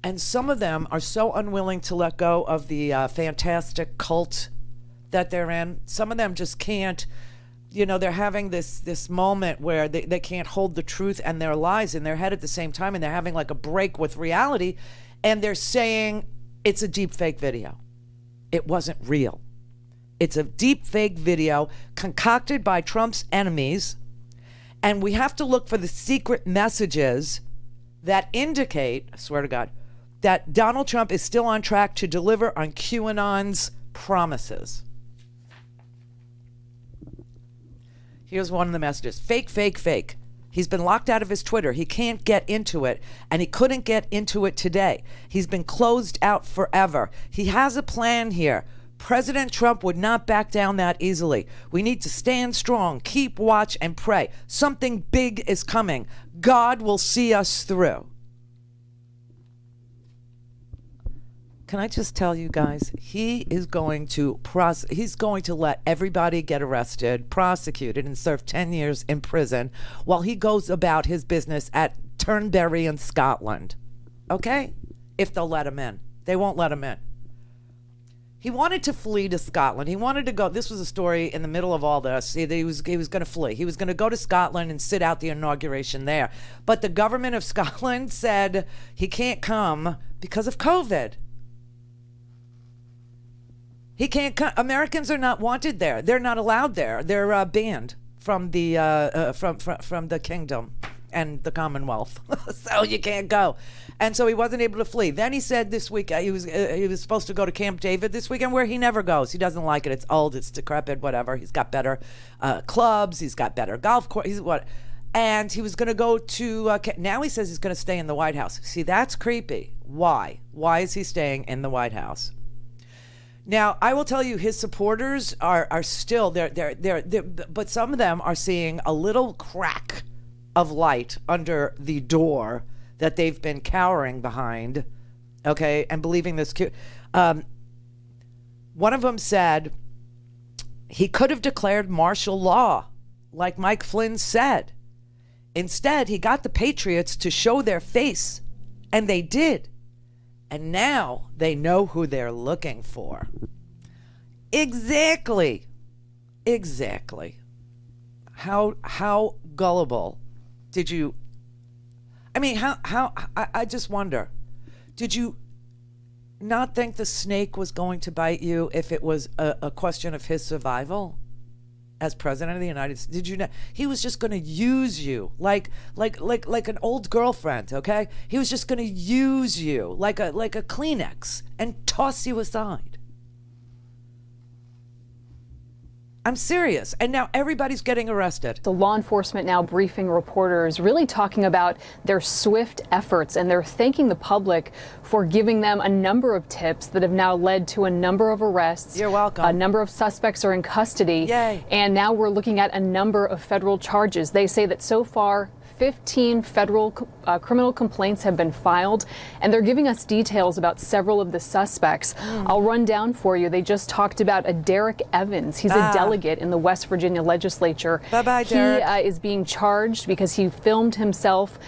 And some of them are so unwilling to let go of the fantastic cult that they're in. Some of them just can't, they're having this moment where they can't hold the truth and their lies in their head at the same time. And they're having like a break with reality. And they're saying, it's a deep fake video. It wasn't real. It's a deep fake video concocted by Trump's enemies. And we have to look for the secret messages that indicate, I swear to God, that Donald Trump is still on track to deliver on QAnon's promises. Here's one of the messages. Fake, fake, fake. He's been locked out of his Twitter. He can't get into it, and he couldn't get into it today. He's been closed out forever. He has a plan here. President Trump would not back down that easily. We need to stand strong, keep watch, and pray. Something big is coming. God will see us through. Can I just tell you guys, he is going to let everybody get arrested, prosecuted, and serve 10 years in prison while he goes about his business at Turnberry in Scotland. Okay? If they'll let him in. They won't let him in. He wanted to flee to Scotland. He wanted to go. This was a story in the middle of all this. He was going to flee. He was going to go to Scotland and sit out the inauguration there. But the government of Scotland said he can't come because of COVID. He can't come. Americans are not wanted there. They're not allowed there. They're banned from the from the kingdom and the Commonwealth. So you can't go. And so he wasn't able to flee. Then he said this week he was supposed to go to Camp David this weekend, where he never goes. He doesn't like it. It's old. It's decrepit. Whatever. He's got better clubs. He's got better golf course. And he was going to go to. Now he says he's going to stay in the White House. See, that's creepy. Why? Why is he staying in the White House? Now, I will tell you, his supporters are still they're but some of them are seeing a little crack of light under the door that they've been cowering behind, okay, and believing this. One of them said he could have declared martial law, like Mike Flynn said. Instead, he got the patriots to show their face, and they did. And now they know who they're looking for. Exactly. How gullible did you... I mean, I just wonder, did you not think the snake was going to bite you if it was a question of his survival as president of the United States? Did you not? He was just going to use you like an old girlfriend, okay? He was just going to use you like a Kleenex and toss you aside. I'm serious. And now everybody's getting arrested. The law enforcement now briefing reporters, really talking about their swift efforts, and they're thanking the public for giving them a number of tips that have now led to a number of arrests. You're welcome. A number of suspects are in custody. Yay. And now we're looking at a number of federal charges. They say that so far 15 federal criminal complaints have been filed, and they're giving us details about several of the suspects. I'll run down for you. They just talked about a Derrick Evans. He's a delegate in the West Virginia legislature. Bye-bye, Derrick. He is being charged because he filmed himself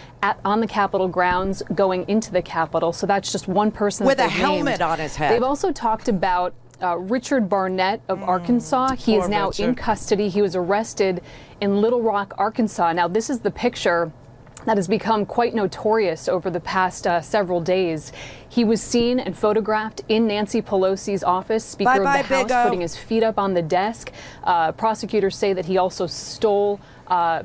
on the Capitol grounds going into the Capitol. So that's just one person with that a helmet on his head. They've also talked about Richard Barnett of Arkansas. He is now in custody. He was arrested in Little Rock, Arkansas. Now, this is the picture that has become quite notorious over the past several days. He was seen and photographed in Nancy Pelosi's office, Speaker of the House, putting his feet up on the desk. Prosecutors say that he also stole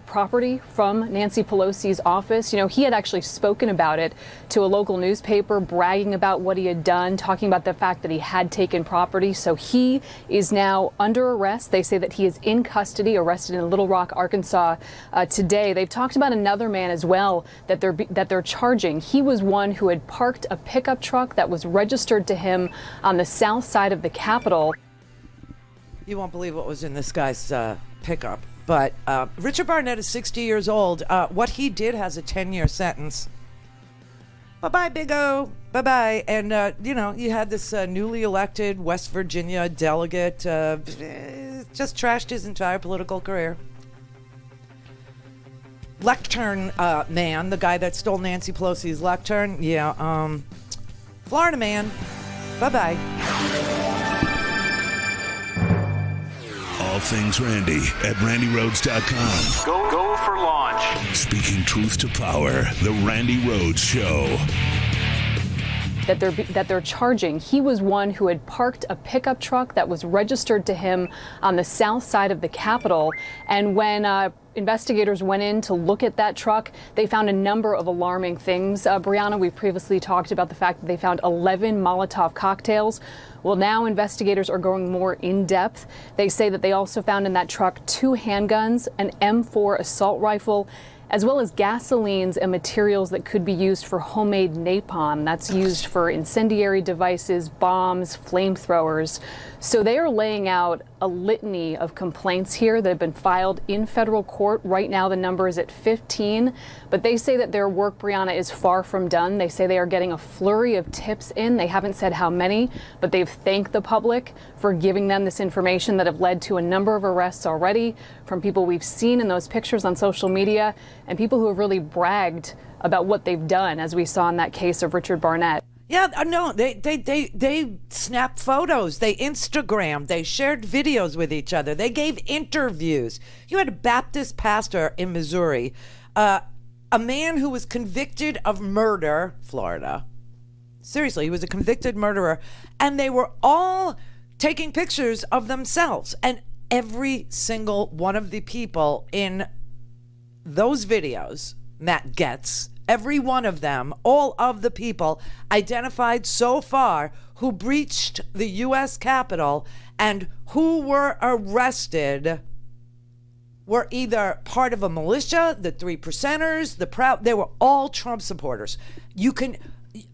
property from Nancy Pelosi's office. You know, he had actually spoken about it to a local newspaper, bragging about what he had done, talking about the fact that he had taken property. So he is now under arrest. They say that he is in custody, arrested in Little Rock, Arkansas today. They've talked about another man as well that they're charging. He was one who had parked a pickup truck that was registered to him on the south side of the Capitol. You won't believe what was in this guy's pickup. But Richard Barnett is 60 years old. What he did has a 10-year sentence. Bye-bye, Big O. Bye-bye. And, you know, you had this newly elected West Virginia delegate just trashed his entire political career. Lectern man, the guy that stole Nancy Pelosi's lectern. Yeah, Florida man. Bye-bye. All things Randi at RandiRhodes.com. Go for launch. Speaking truth to power, the Randi Rhodes Show. That they're charging. He was one who had parked a pickup truck that was registered to him on the south side of the Capitol. And when investigators went in to look at that truck, they found a number of alarming things. Brianna, we previously talked about the fact that they found 11 Molotov cocktails. Well, now investigators are going more in depth. They say that they also found in that truck 2 handguns, an M4 assault rifle, as well as gasolines and materials that could be used for homemade napalm. That's used for incendiary devices, bombs, flamethrowers. So they are laying out a litany of complaints here that have been filed in federal court. Right now, the number is at 15, but they say that their work, Brianna, is far from done. They say they are getting a flurry of tips in. They haven't said how many, but they've thanked the public for giving them this information that have led to a number of arrests already from people we've seen in those pictures on social media and people who have really bragged about what they've done, as we saw in that case of Richard Barnett. Yeah, no, they snapped photos, they Instagrammed, they shared videos with each other, they gave interviews. You had a Baptist pastor in Missouri, a man who was convicted of murder, Florida. Seriously, he was a convicted murderer, and they were all taking pictures of themselves. And every single one of the people in those videos, Matt Getz, every one of them, all of the people identified so far who breached the U.S. Capitol and who were arrested were either part of a militia, the 3 Percenters, the Proud. They were all Trump supporters.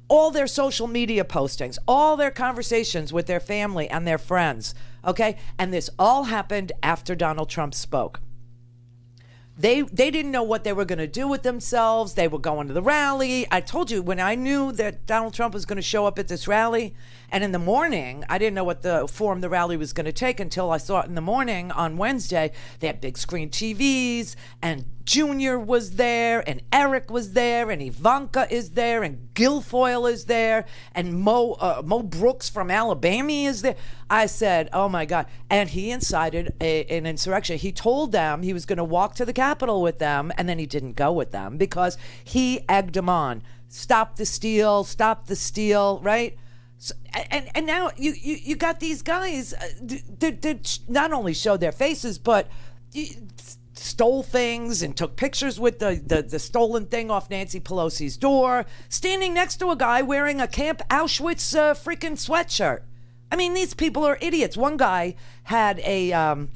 All their social media postings, all their conversations with their family and their friends, okay? And this all happened after Donald Trump spoke. They didn't know what they were going to do with themselves. They were going to the rally. I told you, when I knew that Donald Trump was going to show up at this rally, and in the morning, I didn't know what the form the rally was going to take until I saw it in the morning on Wednesday. They had big screen TVs, and Junior was there, and Eric was there, and Ivanka is there, and Guilfoyle is there, and Mo Brooks from Alabama is there. I said, oh my God. And he incited an insurrection. He told them he was going to walk to the Capitol with them, and then he didn't go with them because he egged them on. Stop the steal, right? So, and now you got these guys that not only showed their faces, but stole things and took pictures with the stolen thing off Nancy Pelosi's door, standing next to a guy wearing a Camp Auschwitz freaking sweatshirt. I mean, these people are idiots. One guy had a,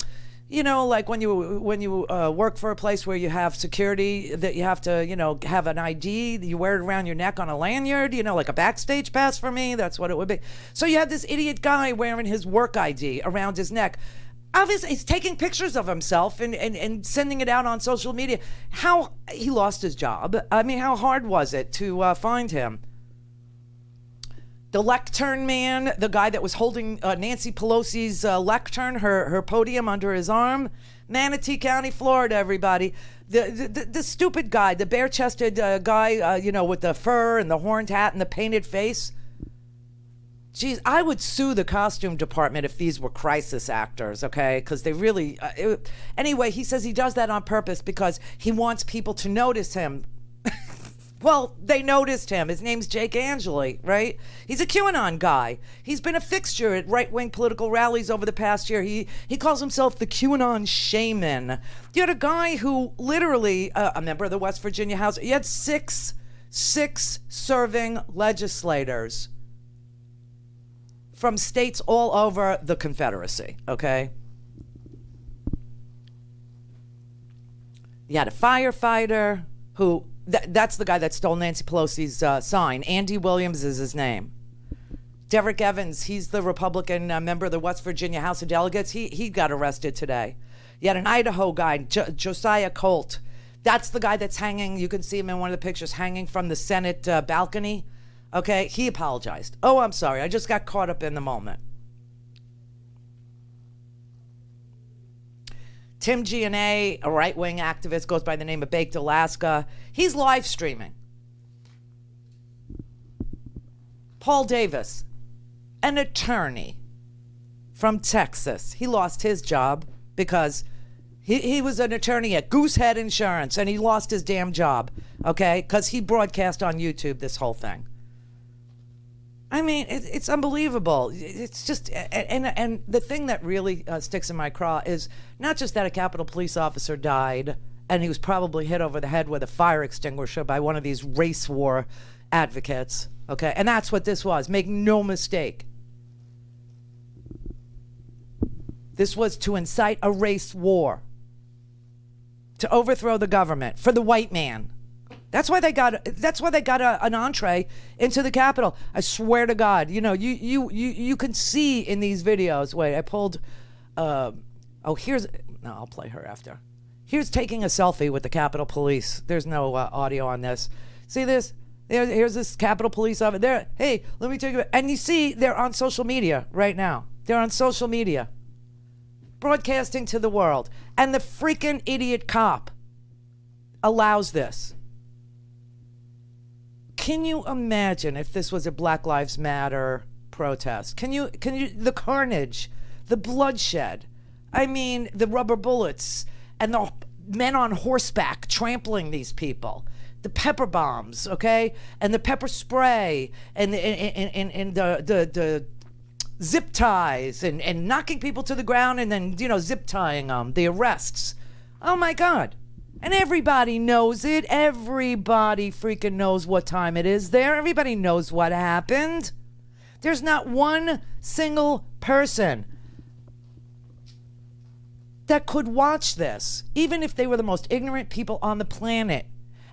like when you work for a place where you have security, that you have to, have an ID, you wear it around your neck on a lanyard, like a backstage pass for me. That's what it would be. So you have this idiot guy wearing his work ID around his neck. Obviously, he's taking pictures of himself and sending it out on social media. How he lost his job. I mean, how hard was it to find him? The lectern man, the guy that was holding Nancy Pelosi's lectern, her podium under his arm. Manatee County, Florida, everybody. The stupid guy, the bare-chested guy, with the fur and the horned hat and the painted face. Geez, I would sue the costume department if these were crisis actors, okay? Because they really... Anyway, he says he does that on purpose because he wants people to notice him. Well, they noticed him. His name's Jake Angeli, right? He's a QAnon guy. He's been a fixture at right-wing political rallies over the past year. He calls himself the QAnon shaman. You had a guy who literally, a member of the West Virginia House, you had six serving legislators from states all over the Confederacy, okay? You had a firefighter who... That's the guy that stole Nancy Pelosi's sign. Andy Williams is his name. Derrick Evans, he's the Republican member of the West Virginia House of Delegates. He got arrested today. You had an Idaho guy, Josiah Colt. That's the guy that's hanging. You can see him in one of the pictures, hanging from the Senate balcony. Okay, he apologized. Oh, I'm sorry. I just got caught up in the moment. Tim Gianna, a right-wing activist, goes by the name of Baked Alaska. He's live streaming. Paul Davis, an attorney from Texas. He lost his job because he was an attorney at Goosehead Insurance, and he lost his damn job, okay, because he broadcast on YouTube this whole thing. I mean, it's unbelievable. It's just, and the thing that really sticks in my craw is not just that a Capitol Police officer died and he was probably hit over the head with a fire extinguisher by one of these race war advocates, okay? And that's what this was. Make no mistake. This was to incite a race war, to overthrow the government for the white man. That's why they got an entree into the Capitol. I swear to God, you can see in these videos. Wait, I pulled. I'll play her after. Here's taking a selfie with the Capitol Police. There's no audio on this. See this? Here's this Capitol Police over there. Hey, let me take it. And you see, they're on social media right now. They're on social media, broadcasting to the world. And the freaking idiot cop allows this. Can you imagine if this was a Black Lives Matter protest? Can you the carnage, the bloodshed, I mean, the rubber bullets and the men on horseback trampling these people, the pepper bombs, okay, and the pepper spray and the zip ties and knocking people to the ground and then zip tying them, the arrests. Oh my God. And everybody knows it. Everybody freaking knows what time it is there. Everybody knows what happened. There's not one single person that could watch this, even if they were the most ignorant people on the planet,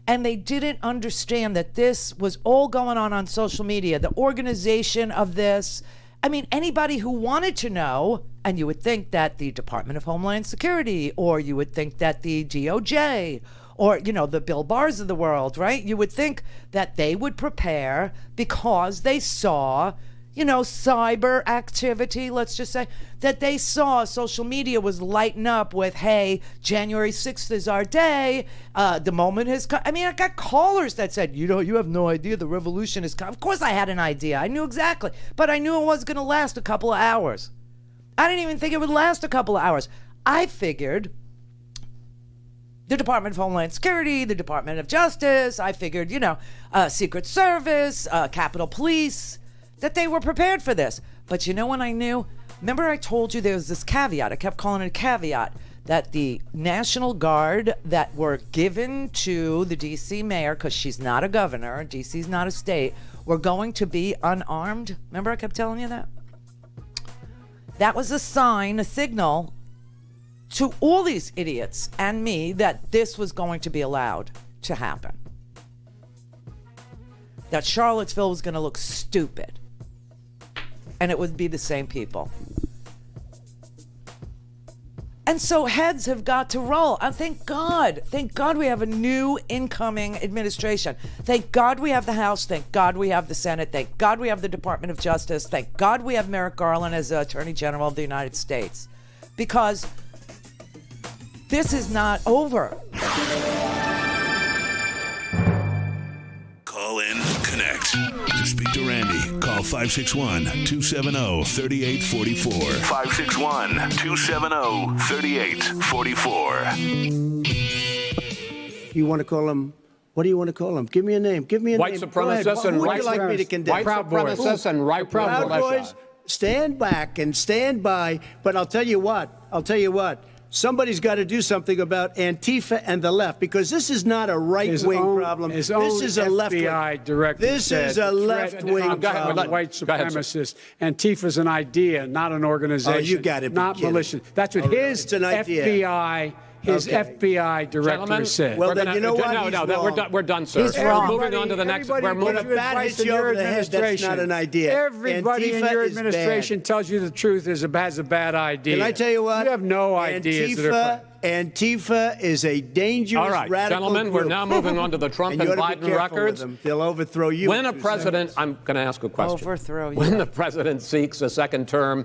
and they didn't understand that this was all going on social media, the organization of this, I mean, anybody who wanted to know, and you would think that the Department of Homeland Security, or you would think that the DOJ, or, you know, the Bill Barrs of the world, right? You would think that they would prepare because they saw, you know, cyber activity, let's just say, that they saw social media was lighting up with, hey, January 6th is our day. The moment has come. I mean, I got callers that said, you know, you have no idea the revolution is coming. Of course I had an idea. I knew exactly. But I knew it was going to last a couple of hours. I didn't even think it would last a couple of hours. I figured the Department of Homeland Security, the Department of Justice, I figured, you know, Secret Service, Capitol Police, that they were prepared for this. But you know when I knew? Remember I told you there was this caveat. I kept calling it a caveat, that the National Guard that were given to the D.C. mayor, because she's not a governor, D.C.'s not a state, were going to be unarmed. Remember I kept telling you that? That was a sign, a signal to all these idiots and me that this was going to be allowed to happen. That Charlottesville was going to look stupid. And it would be the same people. And so heads have got to roll. And thank God we have a new incoming administration. Thank God we have the House. Thank God we have the Senate. Thank God we have the Department of Justice. Thank God we have Merrick Garland as Attorney General of the United States. Because this is not over. Call in, connect. To speak to Randi, call 561-270-3844. 561-270-3844. You want to call him? What do you want to call him? Give me a name. Give me a white name. Supremacists and who right would you like me to condemn? White supremacists and right Proud Boys. Stand back and stand by. But I'll tell you what. Somebody's got to do something about Antifa and the left, because this is not a right-wing problem. This is a left-wing. FBI director This is a left-wing problem. White supremacist. Antifa's an idea, not an organization. Oh, you got it. Not militia. That's what his FBI. FBI director said. Well, then you know what? We're done, sir. He's wrong. We're moving on to the next. We're moving on. That's not an idea. Everybody in your administration tells you the truth has a bad idea. Can I tell you what? You have no ideas. Antifa is a dangerous, all right, radical gentlemen, group. we're now moving on to the Trump and Biden records. They'll overthrow you. When a president, I'm going to ask a question. Overthrow you. When the president seeks a second term,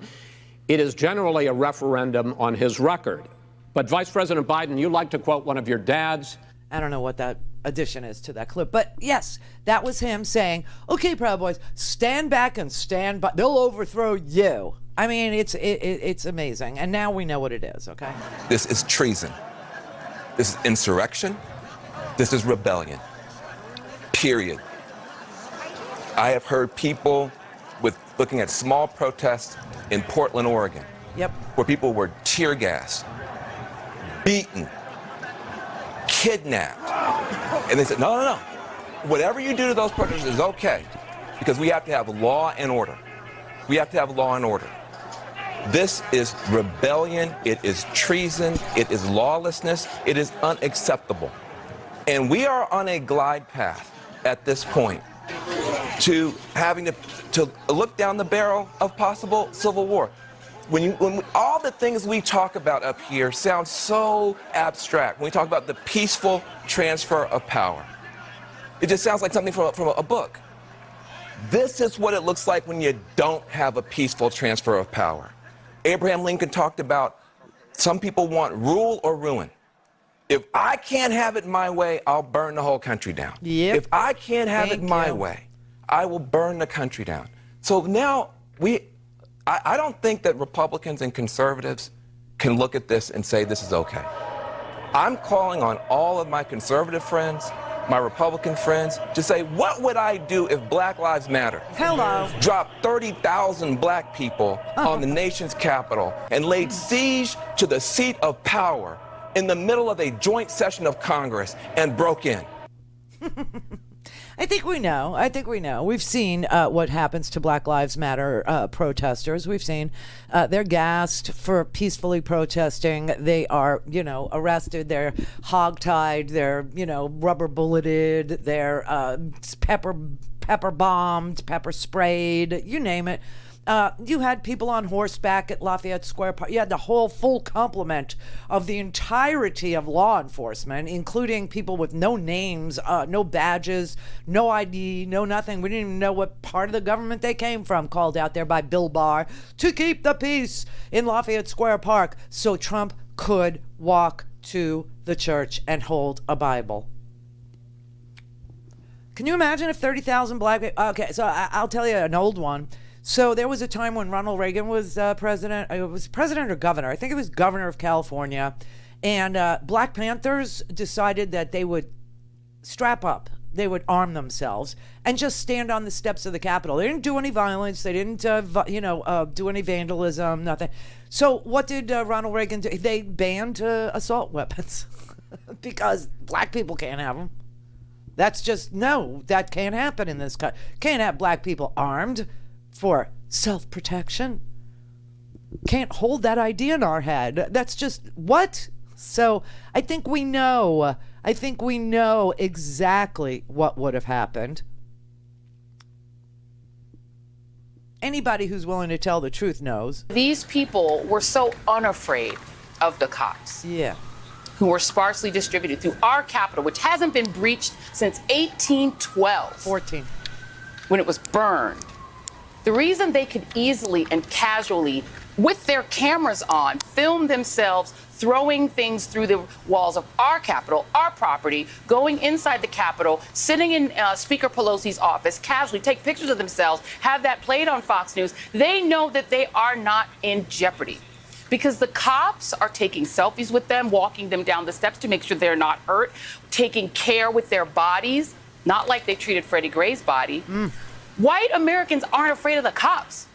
it is generally a referendum on his record. But Vice President Biden, you like to quote one of your dads. I don't know what that addition is to that clip, but yes, that was him saying, okay, Proud Boys, stand back and stand by. They'll overthrow you. I mean, it's amazing. And now we know what it is, okay? This is treason. This is insurrection. This is rebellion. Period. I have heard people looking at small protests in Portland, Oregon. Yep. Where people were tear gassed, beaten, kidnapped. And they said, no. Whatever you do to those protesters is okay, because we have to have law and order. We have to have law and order. This is rebellion. It is treason. It is lawlessness. It is unacceptable. And we are on a glide path at this point to having to look down the barrel of possible civil war. All the things we talk about up here sound so abstract. When we talk about the peaceful transfer of power, it just sounds like something from a book. This is what it looks like when you don't have a peaceful transfer of power. Abraham Lincoln talked about some people want rule or ruin. If I can't have it my way, I'll burn the whole country down. Yep. If I can't have it my way, I will burn the country down. So now I don't think that Republicans and conservatives can look at this and say this is okay. I'm calling on all of my conservative friends, my Republican friends, to say, what would I do if Black Lives Matter? Hello. Dropped 30,000 black people on the nation's capital and laid siege to the seat of power in the middle of a joint session of Congress and broke in. I think we know. We've seen what happens to Black Lives Matter protesters. We've seen they're gassed for peacefully protesting. They are, arrested. They're hogtied. They're, rubber bulleted. They're pepper bombed, pepper sprayed, you name it. You had people on horseback at Lafayette Square Park. You had the whole full complement of the entirety of law enforcement, including people with no names, no badges, no ID, no nothing. We didn't even know what part of the government they came from, called out there by Bill Barr to keep the peace in Lafayette Square Park so Trump could walk to the church and hold a Bible. Can you imagine if 30,000 black people... Okay, so I'll tell you an old one. So there was a time when Ronald Reagan was president. It was president or governor. I think it was governor of California. And Black Panthers decided that they would strap up. They would arm themselves and just stand on the steps of the Capitol. They didn't do any violence. They didn't, do any vandalism, nothing. So what did Ronald Reagan do? They banned assault weapons because black people can't have them. That's just, no, that can't happen in this country. Can't have black people armed for self-protection. Can't hold that idea in our head. That's just, what? So I think we know exactly what would have happened. Anybody who's willing to tell the truth knows. These people were so unafraid of the cops. Yeah. Who were sparsely distributed through our capital, which hasn't been breached since 1812. 14. When it was burned. The reason they could easily and casually, with their cameras on, film themselves throwing things through the walls of our Capitol, our property, going inside the Capitol, sitting in Speaker Pelosi's office, casually take pictures of themselves, have that played on Fox News, they know that they are not in jeopardy. Because the cops are taking selfies with them, walking them down the steps to make sure they're not hurt, taking care with their bodies, not like they treated Freddie Gray's body. White Americans aren't afraid of the cops.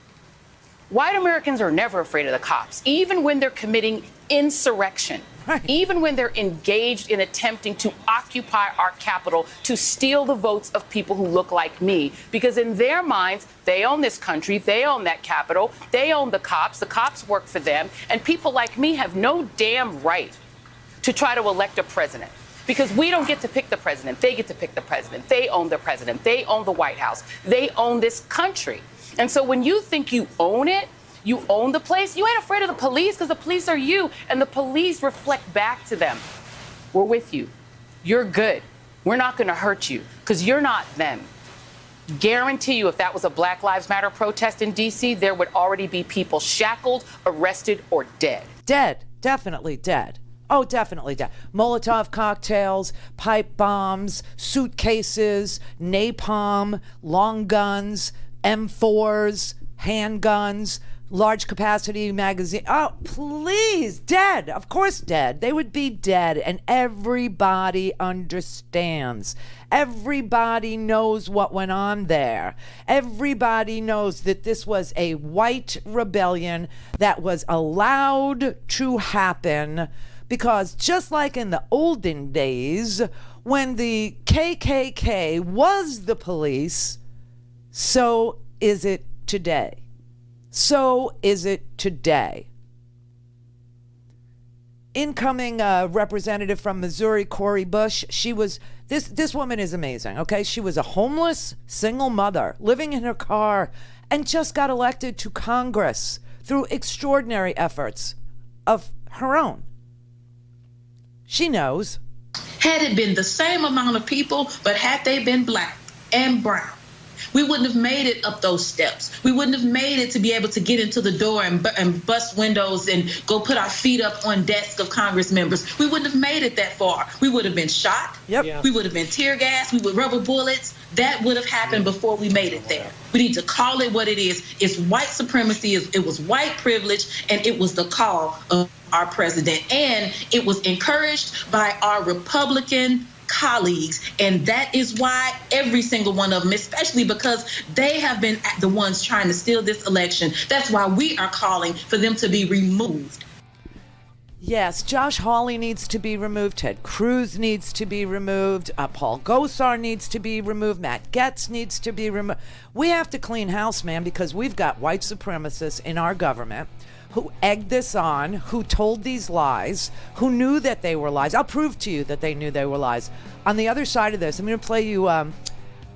White Americans are never afraid of the cops, even when they're committing insurrection, even when they're engaged in attempting to occupy our Capitol to steal the votes of people who look like me. Because in their minds, they own this country, they own that Capitol, they own the cops work for them, and people like me have no damn right to try to elect a president. Because we don't get to pick the president. They get to pick the president. They own the president. They own the White House. They own this country. And so when you think you own it, you own the place, you ain't afraid of the police because the police are you. And the police reflect back to them. We're with you. You're good. We're not going to hurt you because you're not them. Guarantee you if that was a Black Lives Matter protest in D.C., there would already be people shackled, arrested, or dead. Dead. Definitely dead. Oh, definitely dead. Molotov cocktails, pipe bombs, suitcases, napalm, long guns, M4s, handguns, large capacity magazine. Oh, please, dead. Of course dead. They would be dead. And everybody understands. Everybody knows what went on there. Everybody knows that this was a white rebellion that was allowed to happen. Because just like in the olden days, when the KKK was the police, so is it today. So is it today. Incoming representative from Missouri, Cori Bush, she was, this woman is amazing, okay? She was a homeless single mother living in her car and just got elected to Congress through extraordinary efforts of her own. She knows. Had it been the same amount of people, but had they been black and brown, we wouldn't have made it up those steps. We wouldn't have made it to be able to get into the door and bust windows and go put our feet up on desks of Congress members. We wouldn't have made it that far. We would have been shot. Yep. Yeah. We would have been tear gas. We would rubber bullets. That would have happened before we made it there. We need to call it what it is. It's white supremacy. It was white privilege, and it was the call of our president. And it was encouraged by our Republican colleagues, and that is why every single one of them, especially because they have been the ones trying to steal this election, that's why we are calling for them to be removed. Yes, Josh Hawley needs to be removed. Ted Cruz needs to be removed. Paul Gosar needs to be removed. Matt Gaetz needs to be removed. We have to clean house, man, because we've got white supremacists in our government who egged this on, who told these lies, who knew that they were lies. I'll prove to you that they knew they were lies. On the other side of this, I'm going to play you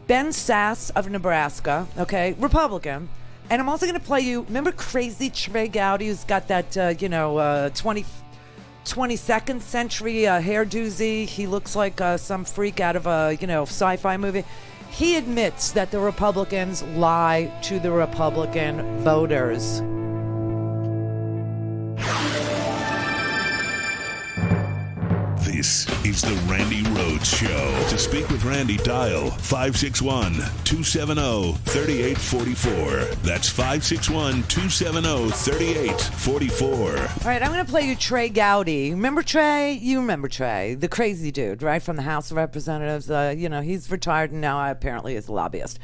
Ben Sasse of Nebraska, okay, Republican, And I'm also going to play you, remember Crazy Trey Gowdy, who's got that, 22nd century hairdozy? He looks like some freak out of a, sci-fi movie. He admits that the Republicans lie to the Republican voters. This is the Randi Rhodes Show. To speak with Randi, dial 561-270-3844. That's 561-270-3844. All right, I'm going to play you Trey Gowdy. Remember Trey? You remember Trey, the crazy dude, right, from the House of Representatives. He's retired and now apparently is a lobbyist.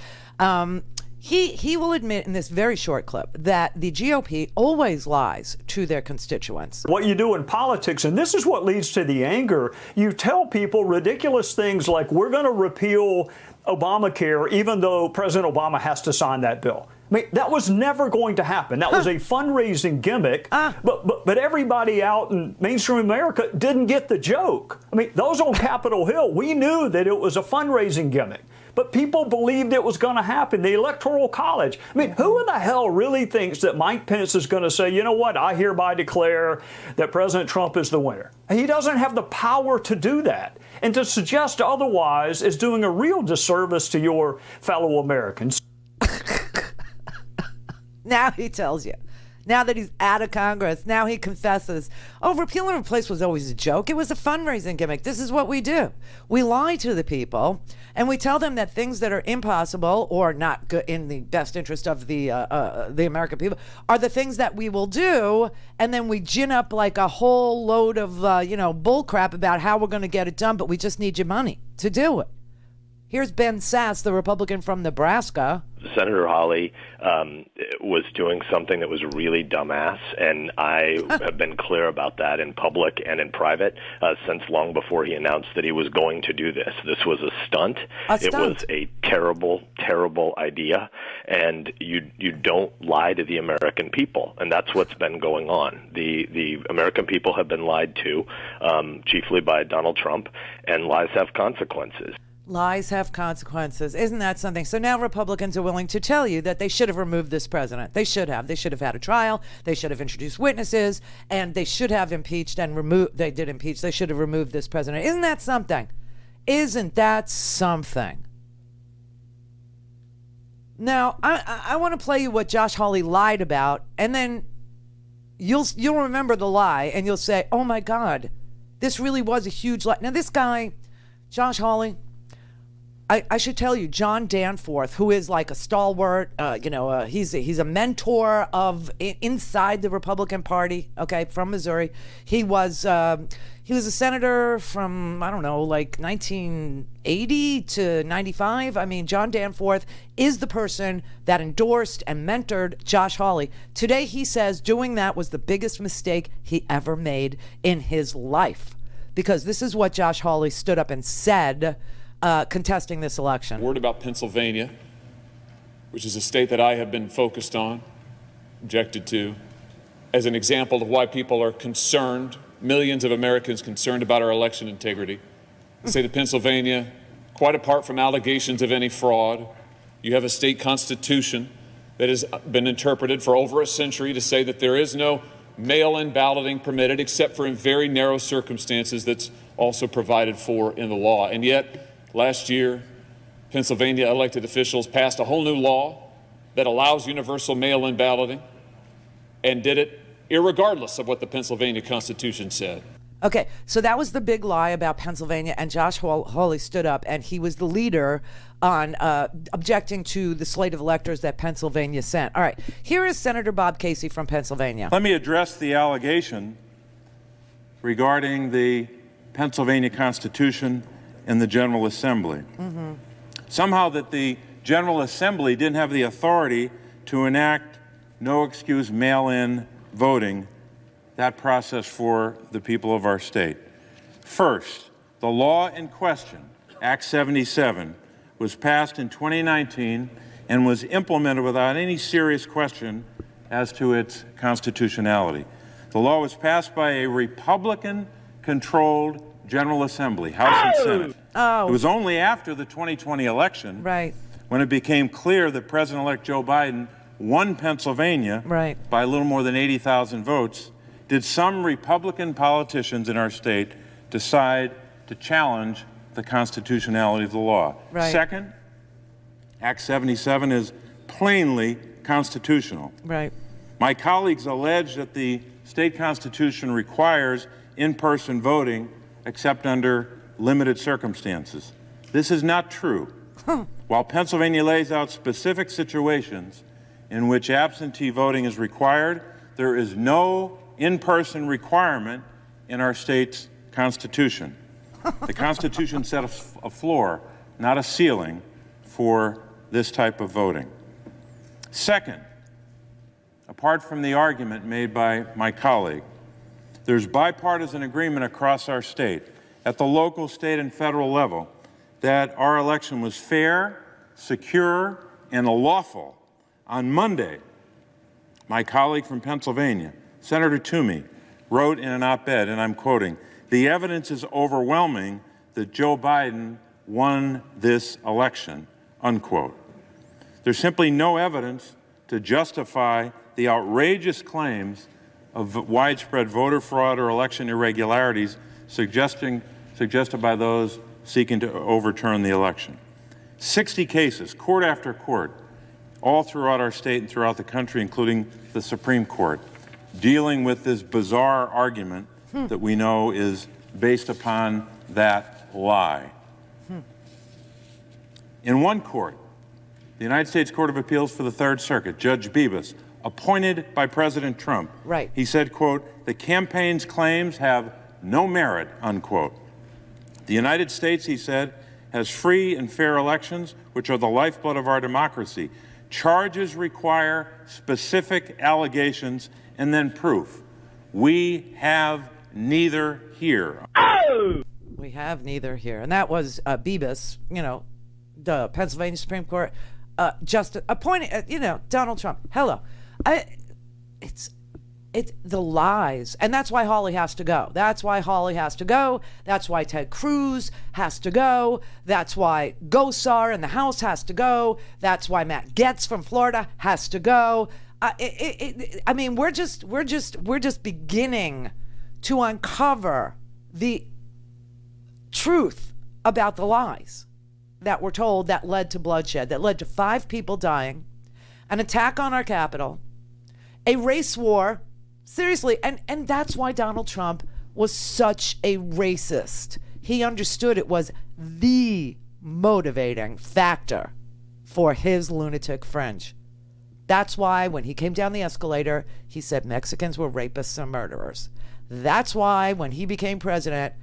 He will admit in this very short clip that the GOP always lies to their constituents. What you do in politics, and this is what leads to the anger, you tell people ridiculous things like, we're going to repeal Obamacare even though President Obama has to sign that bill. I mean, that was never going to happen. That was a fundraising gimmick, but everybody out in mainstream America didn't get the joke. I mean, those on Capitol Hill, we knew that it was a fundraising gimmick. But people believed it was going to happen. The Electoral College. I mean, who in the hell really thinks that Mike Pence is going to say, you know what, I hereby declare that President Trump is the winner? He doesn't have the power to do that. And to suggest otherwise is doing a real disservice to your fellow Americans. Now he tells you. Now that he's out of Congress, now he confesses, oh, repeal and replace was always a joke. It was a fundraising gimmick. This is what we do. We lie to the people, and we tell them that things that are impossible or not good in the best interest of the American people are the things that we will do, and then we gin up like a whole load of, bull crap about how we're going to get it done, but we just need your money to do it. Here's Ben Sasse, the Republican from Nebraska. Senator Hawley was doing something that was really dumbass, and I have been clear about that in public and in private since long before he announced that he was going to do this. This was a stunt. It was a terrible, terrible idea, and you don't lie to the American people, and that's what's been going on. The American people have been lied to, chiefly by Donald Trump, and lies have consequences. Lies have consequences. Isn't that something? So now Republicans are willing to tell you that they should have removed this president. They should have. They should have had a trial. They should have introduced witnesses, and they should have impeached and removed. They did impeach. They should have removed this president. Isn't that something? Isn't that something? Now, I want to play you what Josh Hawley lied about, and then you'll remember the lie, and you'll say, oh, my God, this really was a huge lie. Now, this guy, Josh Hawley, I should tell you, John Danforth, who is like a stalwart, he's a mentor of inside the Republican Party, okay, from Missouri. He was a senator from, I don't know, like 1980 to 95. I mean, John Danforth is the person that endorsed and mentored Josh Hawley. Today, he says doing that was the biggest mistake he ever made in his life, because this is what Josh Hawley stood up and said contesting this election. Word about Pennsylvania, which is a state that I have been focused on, objected to, as an example of why people are concerned, millions of Americans concerned about our election integrity. The state of Pennsylvania, quite apart from allegations of any fraud, you have a state constitution that has been interpreted for over a century to say that there is no mail-in balloting permitted except for in very narrow circumstances that's also provided for in the law. And yet, last year, Pennsylvania elected officials passed a whole new law that allows universal mail-in balloting and did it irregardless of what the Pennsylvania Constitution said. Okay, so that was the big lie about Pennsylvania, and Josh Hawley stood up, and he was the leader on objecting to the slate of electors that Pennsylvania sent. All right, here is Senator Bob Casey from Pennsylvania. Let me address the allegation regarding the Pennsylvania Constitution and the General Assembly. Mm-hmm. Somehow that the General Assembly didn't have the authority to enact no-excuse mail-in voting, that process for the people of our state. First, the law in question, Act 77, was passed in 2019 and was implemented without any serious question as to its constitutionality. The law was passed by a Republican-controlled General Assembly, House and Senate. It was only after the 2020 election when it became clear that President-elect Joe Biden won Pennsylvania by a little more than 80,000 votes, did some Republican politicians in our state decide to challenge the constitutionality of the law. Second, Act 77 is plainly constitutional. My colleagues allege that the state constitution requires in-person voting except under limited circumstances. This is not true. While Pennsylvania lays out specific situations in which absentee voting is required, there is no in-person requirement in our state's constitution. The Constitution sets a floor, not a ceiling, for this type of voting. Second, apart from the argument made by my colleague, there's bipartisan agreement across our state, at the local, state, and federal level, that our election was fair, secure, and lawful. On Monday, my colleague from Pennsylvania, Senator Toomey, wrote in an op-ed, and I'm quoting, "The evidence is overwhelming that Joe Biden won this election," unquote. There's simply no evidence to justify the outrageous claims of widespread voter fraud or election irregularities suggested by those seeking to overturn the election. 60 cases, court after court, all throughout our state and throughout the country, including the Supreme Court, dealing with this bizarre argument that we know is based upon that lie. In one court, the United States Court of Appeals for the Third Circuit, Judge Bibas, appointed by President Trump, he said, quote, "The campaign's claims have no merit," unquote. The United States, he said, has free and fair elections, which are the lifeblood of our democracy. Charges require specific allegations and then proof. We have neither here. We have neither here. And that was Bibas, you know, the Pennsylvania Supreme Court, just appointed, you know, Donald Trump. Hello. It's the lies. And that's why Hawley has to go. That's why Hawley has to go. That's why Ted Cruz has to go. That's why Gosar in the House has to go. That's why Matt Gaetz from Florida has to go. I mean, we're just beginning to uncover the truth about the lies that were told that led to bloodshed, that led to 5 people dying, an attack on our Capitol, a race war. Seriously, and that's why Donald Trump was such a racist. He understood it was the motivating factor for his lunatic fringe. That's why when he came down the escalator, he said Mexicans were rapists and murderers. That's why when he became president,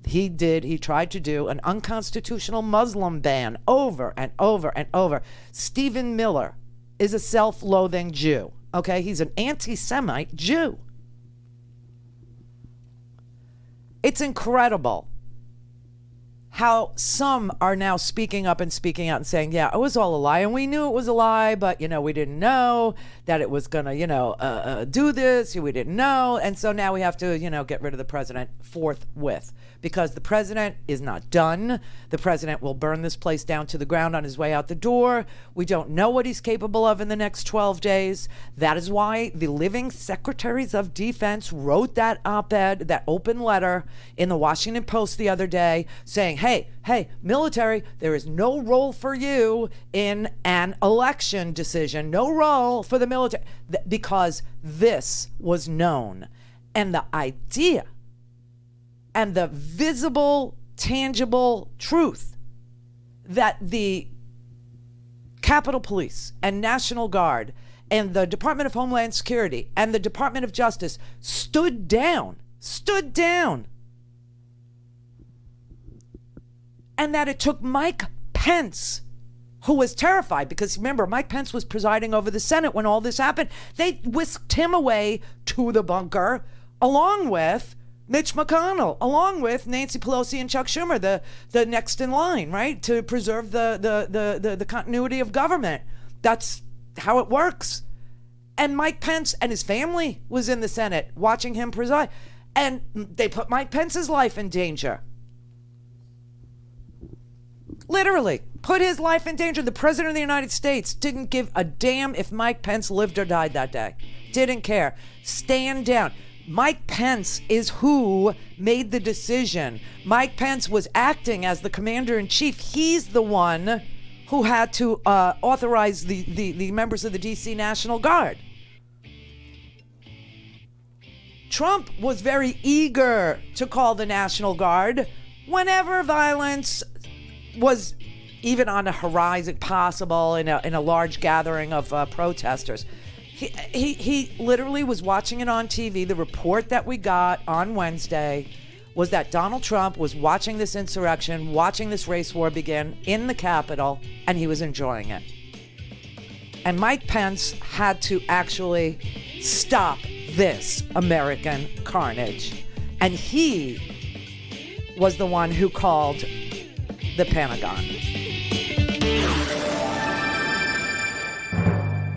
he tried to do an unconstitutional Muslim ban over and over and over. Stephen Miller is a self-loathing Jew. Okay, he's an anti-Semite Jew. It's incredible how some are now speaking up and speaking out and saying, yeah, it was all a lie. And we knew it was a lie, but, you know, we didn't know that it was going to, you know, do this. We didn't know. And so now we have to, you know, get rid of the president forthwith. Because the president is not done. The president will burn this place down to the ground on his way out the door. We don't know what he's capable of in the next 12 days. That is why the living secretaries of defense wrote that op-ed, that open letter in the Washington Post the other day saying, hey, military, there is no role for you in an election decision. No role for the military. Because this was known. And the idea and the visible, tangible truth that the Capitol Police and National Guard and the Department of Homeland Security and the Department of Justice stood down, and that it took Mike Pence, who was terrified because, remember, Mike Pence was presiding over the Senate when all this happened. They whisked him away to the bunker along with Mitch McConnell, along with Nancy Pelosi and Chuck Schumer, the next in line, right, to preserve the continuity of government. That's how it works. And Mike Pence and his family was in the Senate watching him preside. And they put Mike Pence's life in danger. Literally put his life in danger. The president of the United States didn't give a damn if Mike Pence lived or died that day. Didn't care. Stand down. Mike Pence is who made the decision. Mike Pence was acting as the commander-in-chief. He's the one who had to authorize the members of the D.C. National Guard. Trump was very eager to call the National Guard whenever violence was even on the horizon possible in a large gathering of protesters. He literally was watching it on TV. The report that we got on Wednesday was that Donald Trump was watching this insurrection, watching this race war begin in the Capitol, and he was enjoying it. And Mike Pence had to actually stop this American carnage. And he was the one who called the Pentagon.